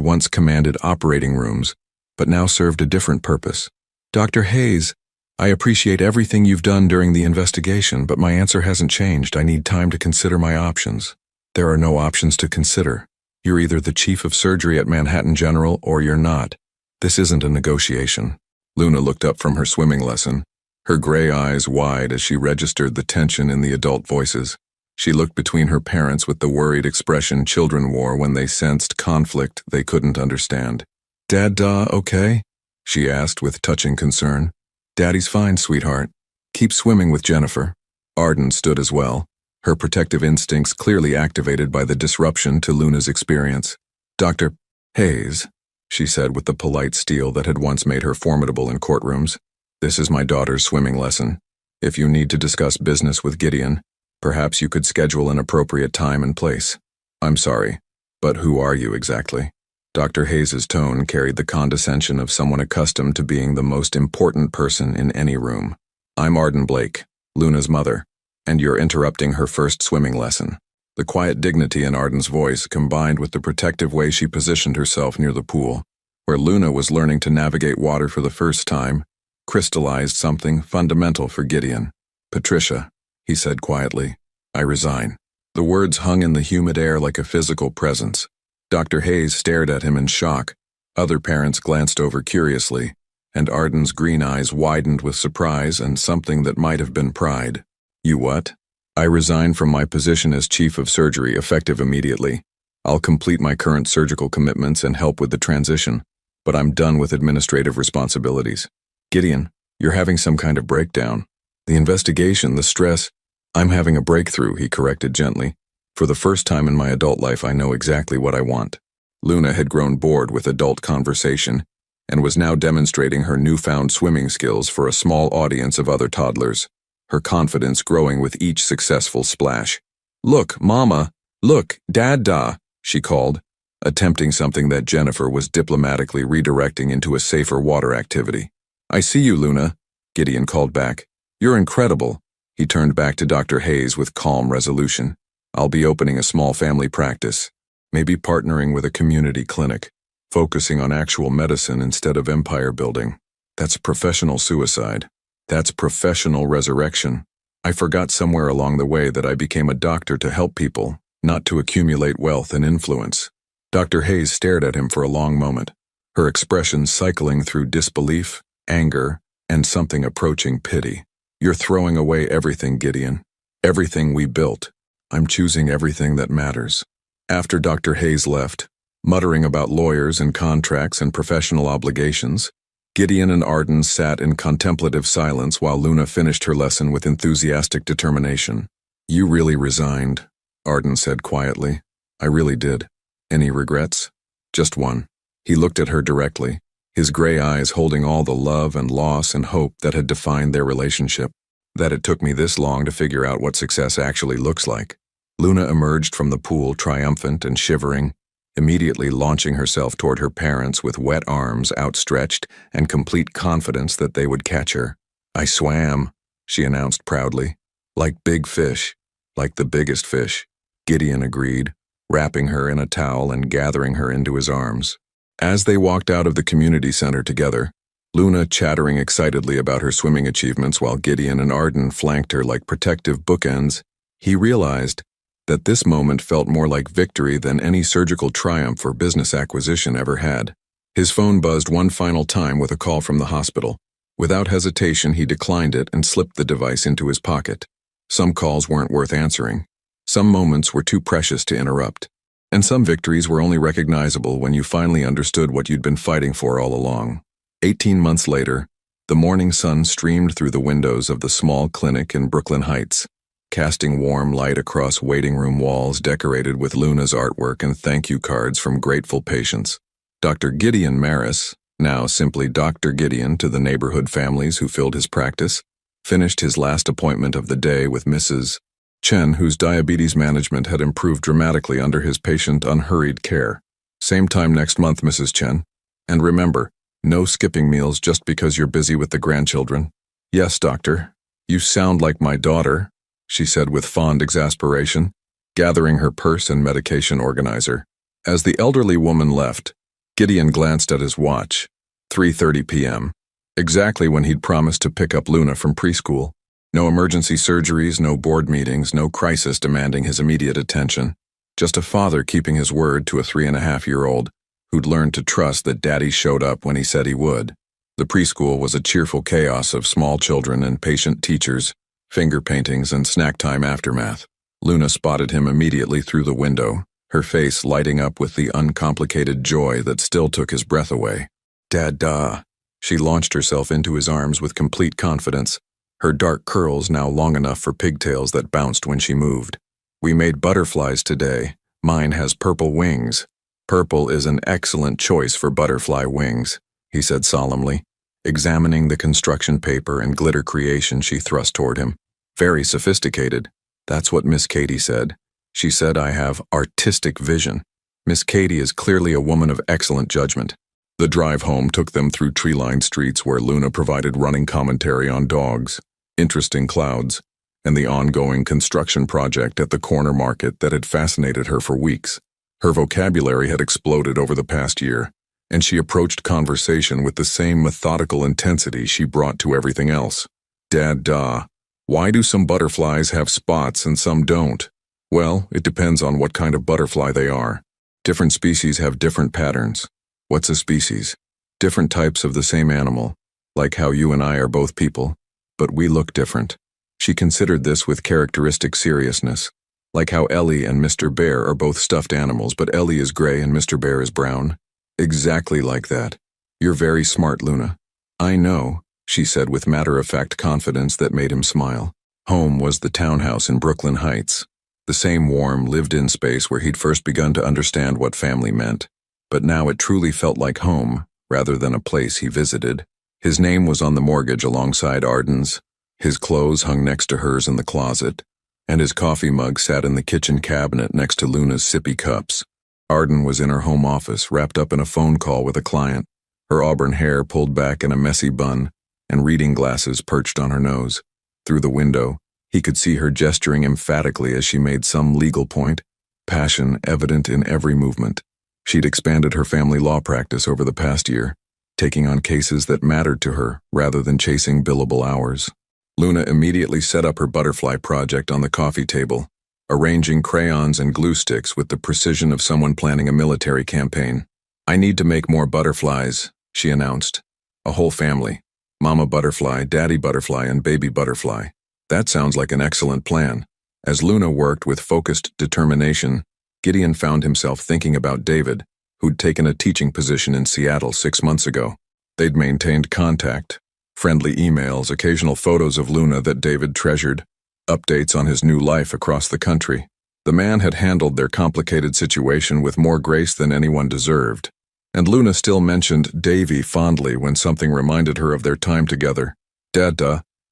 once commanded operating rooms, but now served a different purpose. "Dr. Hayes, I appreciate everything you've done during the investigation, but my answer hasn't changed. I need time to consider my options." "There are no options to consider. You're either the chief of surgery at Manhattan General or you're not. This isn't a negotiation." Luna looked up from her swimming lesson, her gray eyes wide as she registered the tension in the adult voices. She looked between her parents with the worried expression children wore when they sensed conflict they couldn't understand. "Dad-da, okay?" she asked with touching concern. "Daddy's fine, sweetheart. Keep swimming with Jennifer." Arden stood as well, her protective instincts clearly activated by the disruption to Luna's experience. "Dr. Hayes," she said with the polite steel that had once made her formidable in courtrooms, "this is my daughter's swimming lesson. If you need to discuss business with Gideon, perhaps you could schedule an appropriate time and place." "I'm sorry, but who are you exactly?" Dr. Hayes's tone carried the condescension of someone accustomed to being the most important person in any room. "I'm Arden Blake, Luna's mother, and you're interrupting her first swimming lesson." The quiet dignity in Arden's voice, combined with the protective way she positioned herself near the pool, where Luna was learning to navigate water for the first time, crystallized something fundamental for Gideon. "Patricia," he said quietly, "I resign." The words hung in the humid air like a physical presence. Dr. Hayes stared at him in shock. Other parents glanced over curiously, and Arden's green eyes widened with surprise and something that might have been pride. "You what?" "I resign from my position as chief of surgery effective immediately. I'll complete my current surgical commitments and help with the transition, but I'm done with administrative responsibilities." "Gideon, you're having some kind of breakdown. The investigation, the stress—" "I'm having a breakthrough," he corrected gently. "For the first time in my adult life, I know exactly what I want." Luna had grown bored with adult conversation and was now demonstrating her newfound swimming skills for a small audience of other toddlers, her confidence growing with each successful splash. "Look, Mama! Look, Dad-da!" she called, attempting something that Jennifer was diplomatically redirecting into a safer water activity. "I see you, Luna," Gideon called back. "You're incredible." He turned back to Dr. Hayes with calm resolution. "I'll be opening a small family practice, maybe partnering with a community clinic, focusing on actual medicine instead of empire building. That's professional suicide. That's professional resurrection. I forgot somewhere along the way that I became a doctor to help people, not to accumulate wealth and influence." Dr. Hayes stared at him for a long moment, her expression cycling through disbelief, anger, and something approaching pity. "You're throwing away everything, Gideon. Everything we built. I'm choosing everything that matters." After Dr. Hayes left, muttering about lawyers and contracts and professional obligations, Gideon and Arden sat in contemplative silence while Luna finished her lesson with enthusiastic determination. "You really resigned," Arden said quietly. "I really did. Any regrets?" "Just one." He looked at her directly, his gray eyes holding all the love and loss and hope that had defined their relationship. "That it took me this long to figure out what success actually looks like." Luna emerged from the pool triumphant and shivering, immediately launching herself toward her parents with wet arms outstretched and complete confidence that they would catch her. "I swam," she announced proudly. "Like big fish. Like the biggest fish," Gideon agreed, wrapping her in a towel and gathering her into his arms. As they walked out of the community center together, Luna chattering excitedly about her swimming achievements while Gideon and Arden flanked her like protective bookends, he realized that this moment felt more like victory than any surgical triumph or business acquisition ever had. His phone buzzed one final time with a call from the hospital. Without hesitation, he declined it and slipped the device into his pocket. Some calls weren't worth answering. Some moments were too precious to interrupt. And some victories were only recognizable when you finally understood what you'd been fighting for all along. 18 months later, the morning sun streamed through the windows of the small clinic in Brooklyn Heights, casting warm light across waiting room walls decorated with Luna's artwork and thank you cards from grateful patients. Dr. Gideon Maris, now simply Dr. Gideon to the neighborhood families who filled his practice, finished his last appointment of the day with Mrs. Chen, whose diabetes management had improved dramatically under his patient unhurried care. "Same time next month, Mrs. Chen. And remember, no skipping meals just because you're busy with the grandchildren." "Yes, doctor. You sound like my daughter," she said with fond exasperation, gathering her purse and medication organizer. As the elderly woman left, Gideon glanced at his watch. 3:30 p.m. Exactly when he'd promised to pick up Luna from preschool. No emergency surgeries, no board meetings, no crisis demanding his immediate attention. Just a father keeping his word to a 3.5-year-old who'd learned to trust that Daddy showed up when he said he would. The preschool was a cheerful chaos of small children and patient teachers, finger paintings and snack time aftermath. Luna spotted him immediately through the window, her face lighting up with the uncomplicated joy that still took his breath away. "Dad-da." She launched herself into his arms with complete confidence, her dark curls now long enough for pigtails that bounced when she moved. "We made butterflies today. Mine has purple wings." "Purple is an excellent choice for butterfly wings," he said solemnly, examining the construction paper and glitter creation she thrust toward him. "Very sophisticated. That's what Miss Katie said. She said I have artistic vision." Miss Katie is clearly a woman of excellent judgment. The drive home took them through tree-lined streets where Luna provided running commentary on dogs, interesting clouds, and the ongoing construction project at the corner market that had fascinated her for weeks. Her vocabulary had exploded over the past year, and she approached conversation with the same methodical intensity she brought to everything else. "Dad-da, why do some butterflies have spots and some don't?" "Well, it depends on what kind of butterfly they are. Different species have different patterns." "What's a species?" "Different types of the same animal, like how you and I are both people, but we look different." She considered this with characteristic seriousness, like how Ellie and Mr. Bear are both stuffed animals, but Ellie is gray and Mr. Bear is brown. "Exactly like that. You're very smart, Luna." "I know," she said with matter-of-fact confidence that made him smile. Home was the townhouse in Brooklyn Heights, the same warm, lived-in space where he'd first begun to understand what family meant. But now it truly felt like home, rather than a place he visited. His name was on the mortgage alongside Arden's, his clothes hung next to hers in the closet, and his coffee mug sat in the kitchen cabinet next to Luna's sippy cups. Arden was in her home office, wrapped up in a phone call with a client. her auburn hair pulled back in a messy bun, and reading glasses perched on her nose. Through the window, he could see her gesturing emphatically as she made some legal point, passion evident in every movement. She'd expanded her family law practice over the past year, taking on cases that mattered to her rather than chasing billable hours. Luna immediately set up her butterfly project on the coffee table, arranging crayons and glue sticks with the precision of someone planning a military campaign. "I need to make more butterflies," she announced. "A whole family. Mama butterfly, daddy butterfly, and baby butterfly." That sounds like an excellent plan. As Luna worked with focused determination, Gideon found himself thinking about David, who'd taken a teaching position in Seattle 6 months ago. They'd maintained contact, friendly emails, occasional photos of Luna that David treasured, updates on his new life across the country. The man had handled their complicated situation with more grace than anyone deserved, and Luna still mentioned Davy fondly when something reminded her of their time together. "Dad,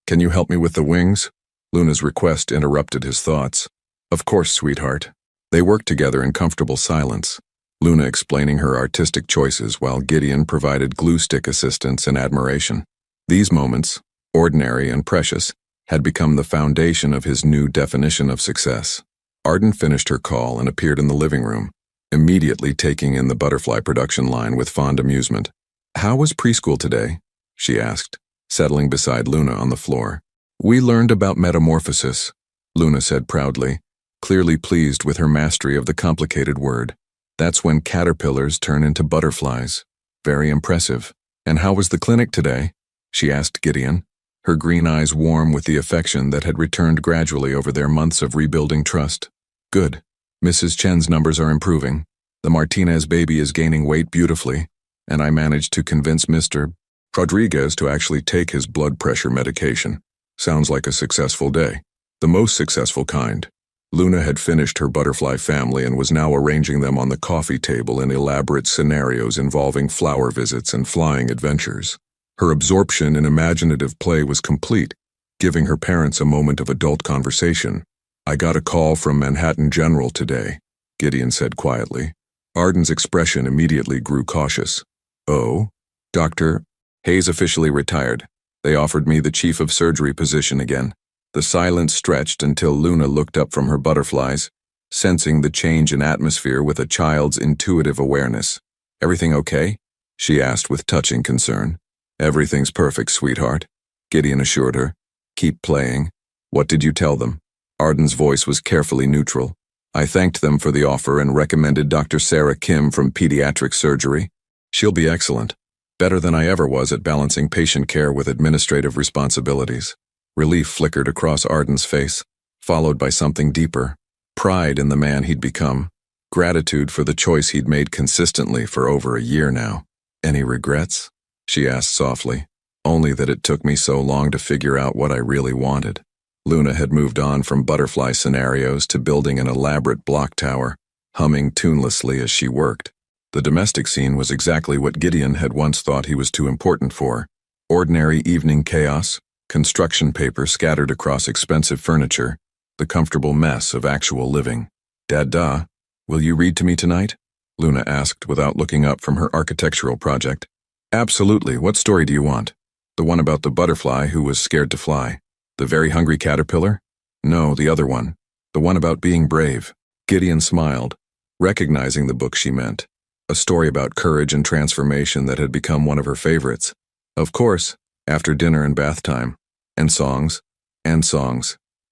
can you help me with the wings?" Luna's request interrupted his thoughts. "Of course, sweetheart." They worked together in comfortable silence, Luna explaining her artistic choices while Gideon provided glue stick assistance and admiration. These moments, ordinary and precious, had become the foundation of his new definition of success. Arden finished her call and appeared in the living room, immediately taking in the butterfly production line with fond amusement. "How was preschool today?" she asked, settling beside Luna on the floor. "We learned about metamorphosis," Luna said proudly, clearly pleased with her mastery of the complicated word. "That's when caterpillars turn into butterflies. Very impressive. And how was the clinic today?" she asked Gideon, her green eyes warm with the affection that had returned gradually over their months of rebuilding trust. "Good. Mrs. Chen's numbers are improving. The Martinez baby is gaining weight beautifully, and I managed to convince Mr. Rodriguez to actually take his blood pressure medication. Sounds like a successful day. The most successful kind." Luna had finished her butterfly family and was now arranging them on the coffee table in elaborate scenarios involving flower visits and flying adventures. Her absorption in imaginative play was complete, giving her parents a moment of adult conversation. "I got a call from Manhattan General today," Gideon said quietly. Arden's expression immediately grew cautious. "Oh? Dr. Hayes officially retired. They offered me the chief of surgery position again." The silence stretched until Luna looked up from her butterflies, sensing the change in atmosphere with a child's intuitive awareness. "Everything okay?" she asked with touching concern. "Everything's perfect, sweetheart," Gideon assured her. "Keep playing." "What did you tell them?" Arden's voice was carefully neutral. "I thanked them for the offer and recommended Dr. Sarah Kim from pediatric surgery. She'll be excellent. Better than I ever was at balancing patient care with administrative responsibilities." Relief flickered across Arden's face, followed by something deeper. Pride in the man he'd become. Gratitude for the choice he'd made consistently for over a year now. "Any regrets?" she asked softly. "Only that it took me so long to figure out what I really wanted." Luna had moved on from butterfly scenarios to building an elaborate block tower, humming tunelessly as she worked. The domestic scene was exactly what Gideon had once thought he was too important for. Ordinary evening chaos, construction paper scattered across expensive furniture, the comfortable mess of actual living. "Dad, will you read to me tonight?" Luna asked without looking up from her architectural project. "Absolutely. What story do you want? The one about the butterfly who was scared to fly? The very hungry caterpillar? No, the other one. The one about being brave." Gideon smiled, recognizing the book she meant. A story about courage and transformation that had become one of her favorites. Of course, after dinner and bath time. And songs,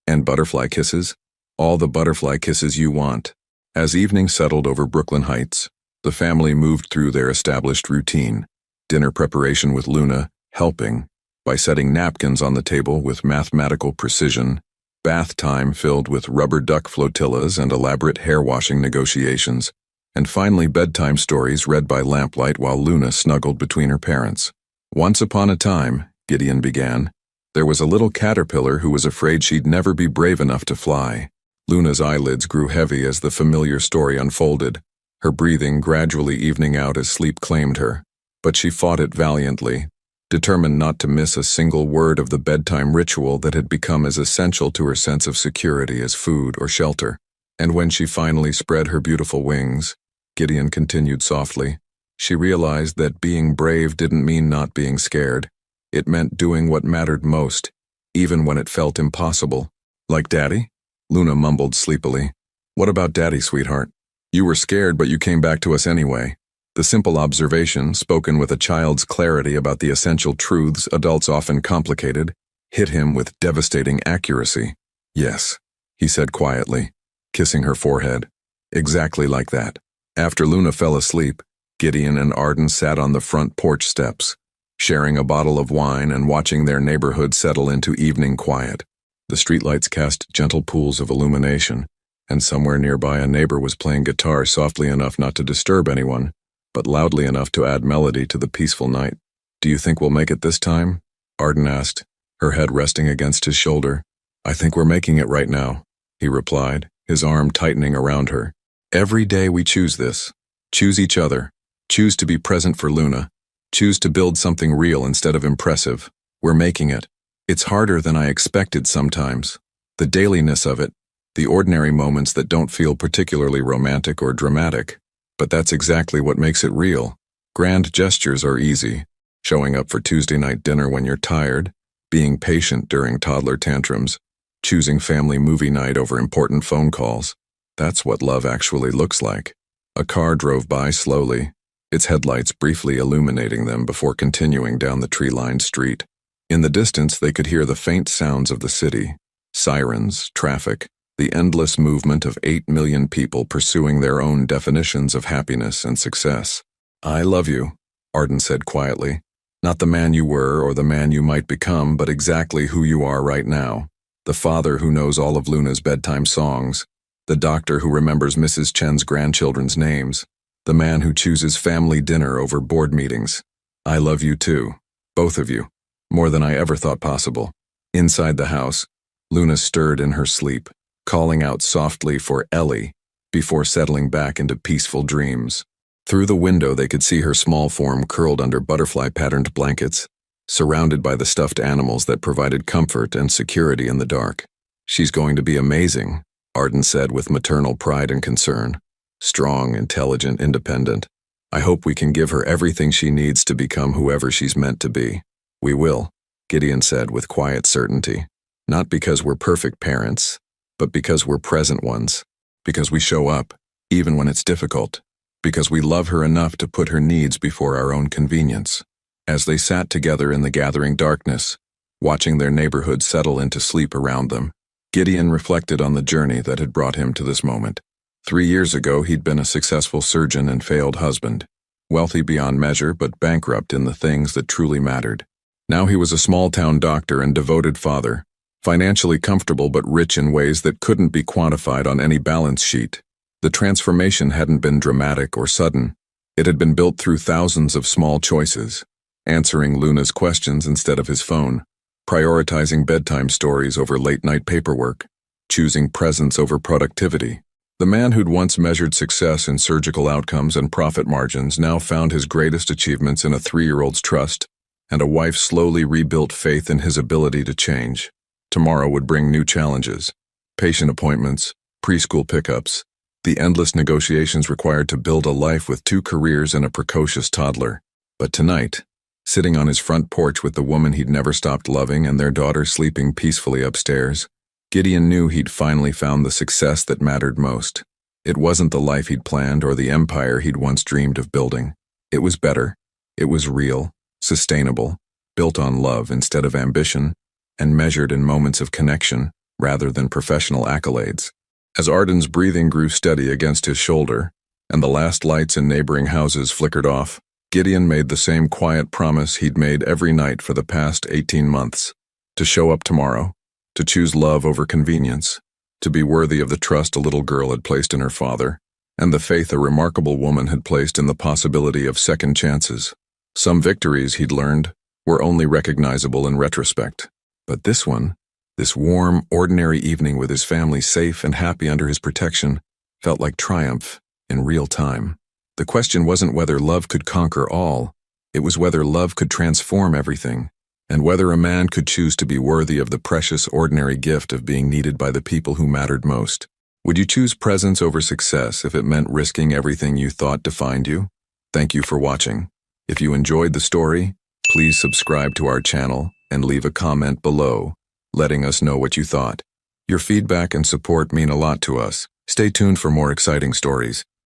and butterfly kisses. All the butterfly kisses you want. As evening settled over Brooklyn Heights, the family moved through their established routine. Dinner preparation with Luna, helping, by setting napkins on the table with mathematical precision, bath time filled with rubber duck flotillas and elaborate hair-washing negotiations, and finally bedtime stories read by lamplight while Luna snuggled between her parents. "Once upon a time," Gideon began, "there was a little caterpillar who was afraid she'd never be brave enough to fly." Luna's eyelids grew heavy as the familiar story unfolded, her breathing gradually evening out as sleep claimed her. But she fought it valiantly, determined not to miss a single word of the bedtime ritual that had become as essential to her sense of security as food or shelter. And when she finally spread her beautiful wings, Gideon continued softly, She realized that being brave didn't mean not being scared. It meant doing what mattered most, even when it felt impossible. Like Daddy? Luna mumbled sleepily. What about Daddy, sweetheart? You were scared, but you came back to us anyway. The simple observation, spoken with a child's clarity about the essential truths adults often complicated, hit him with devastating accuracy. Yes, he said quietly, kissing her forehead. Exactly like that. After Luna fell asleep, Gideon and Arden sat on the front porch steps, sharing a bottle of wine and watching their neighborhood settle into evening quiet. The streetlights cast gentle pools of illumination, and somewhere nearby a neighbor was playing guitar softly enough not to disturb anyone, but loudly enough to add melody to the peaceful night. Do you think we'll make it this time? Arden asked, her head resting against his shoulder. I think we're making it right now, he replied, his arm tightening around her. Every day we choose this. Choose each other. Choose to be present for Luna. Choose to build something real instead of impressive. We're making it. It's harder than I expected sometimes. The dailiness of it, the ordinary moments that don't feel particularly romantic or dramatic. But that's exactly what makes it real. Grand gestures are easy. Showing up for Tuesday night dinner when you're tired, being patient during toddler tantrums, choosing family movie night over important phone calls. That's what love actually looks like. A car drove by slowly, its headlights briefly illuminating them before continuing down the tree-lined street. In the distance, they could hear the faint sounds of the city, sirens, traffic, the endless movement of 8 million people pursuing their own definitions of happiness and success. I love you, Arden said quietly. Not the man you were or the man you might become, but exactly who you are right now. The father who knows all of Luna's bedtime songs. The doctor who remembers Mrs. Chen's grandchildren's names. The man who chooses family dinner over board meetings. I love you too. Both of you. More than I ever thought possible. Inside the house, Luna stirred in her sleep, calling out softly for Ellie before settling back into peaceful dreams. Through the window they could see her small form curled under butterfly-patterned blankets, surrounded by the stuffed animals that provided comfort and security in the dark. She's going to be amazing, Arden said with maternal pride and concern. Strong, intelligent, independent. I hope we can give her everything she needs to become whoever she's meant to be. We will, Gideon said with quiet certainty. Not because we're perfect parents, but because we're present ones. Because we show up, even when it's difficult. Because we love her enough to put her needs before our own convenience. As they sat together in the gathering darkness, watching their neighborhood settle into sleep around them, Gideon reflected on the journey that had brought him to this moment. 3 years ago, he'd been a successful surgeon and failed husband, wealthy beyond measure but bankrupt in the things that truly mattered. Now he was a small-town doctor and devoted father, financially comfortable but rich in ways that couldn't be quantified on any balance sheet. The transformation hadn't been dramatic or sudden. It had been built through thousands of small choices, answering Luna's questions instead of his phone, prioritizing bedtime stories over late-night paperwork, choosing presence over productivity. The man who'd once measured success in surgical outcomes and profit margins now found his greatest achievements in a 3-year-old's trust and a wife's slowly rebuilt faith in his ability to change. Tomorrow would bring new challenges, patient appointments, preschool pickups, the endless negotiations required to build a life with 2 careers and a precocious toddler. But tonight, sitting on his front porch with the woman he'd never stopped loving and their daughter sleeping peacefully upstairs, Gideon knew he'd finally found the success that mattered most. It wasn't the life he'd planned or the empire he'd once dreamed of building. It was better. It was real, sustainable, built on love instead of ambition, and measured in moments of connection rather than professional accolades. As Arden's breathing grew steady against his shoulder, and the last lights in neighboring houses flickered off, Gideon made the same quiet promise he'd made every night for the past 18 months. To show up tomorrow, to choose love over convenience, to be worthy of the trust a little girl had placed in her father, and the faith a remarkable woman had placed in the possibility of second chances. Some victories, he'd learned, were only recognizable in retrospect. But this one, this warm, ordinary evening with his family safe and happy under his protection, felt like triumph in real time. The question wasn't whether love could conquer all, it was whether love could transform everything, and whether a man could choose to be worthy of the precious, ordinary gift of being needed by the people who mattered most. Would you choose presence over success if it meant risking everything you thought defined you? Thank you for watching. If you enjoyed the story, please subscribe to our channel and leave a comment below, letting us know what you thought. Your feedback and support mean a lot to us. Stay tuned for more exciting stories.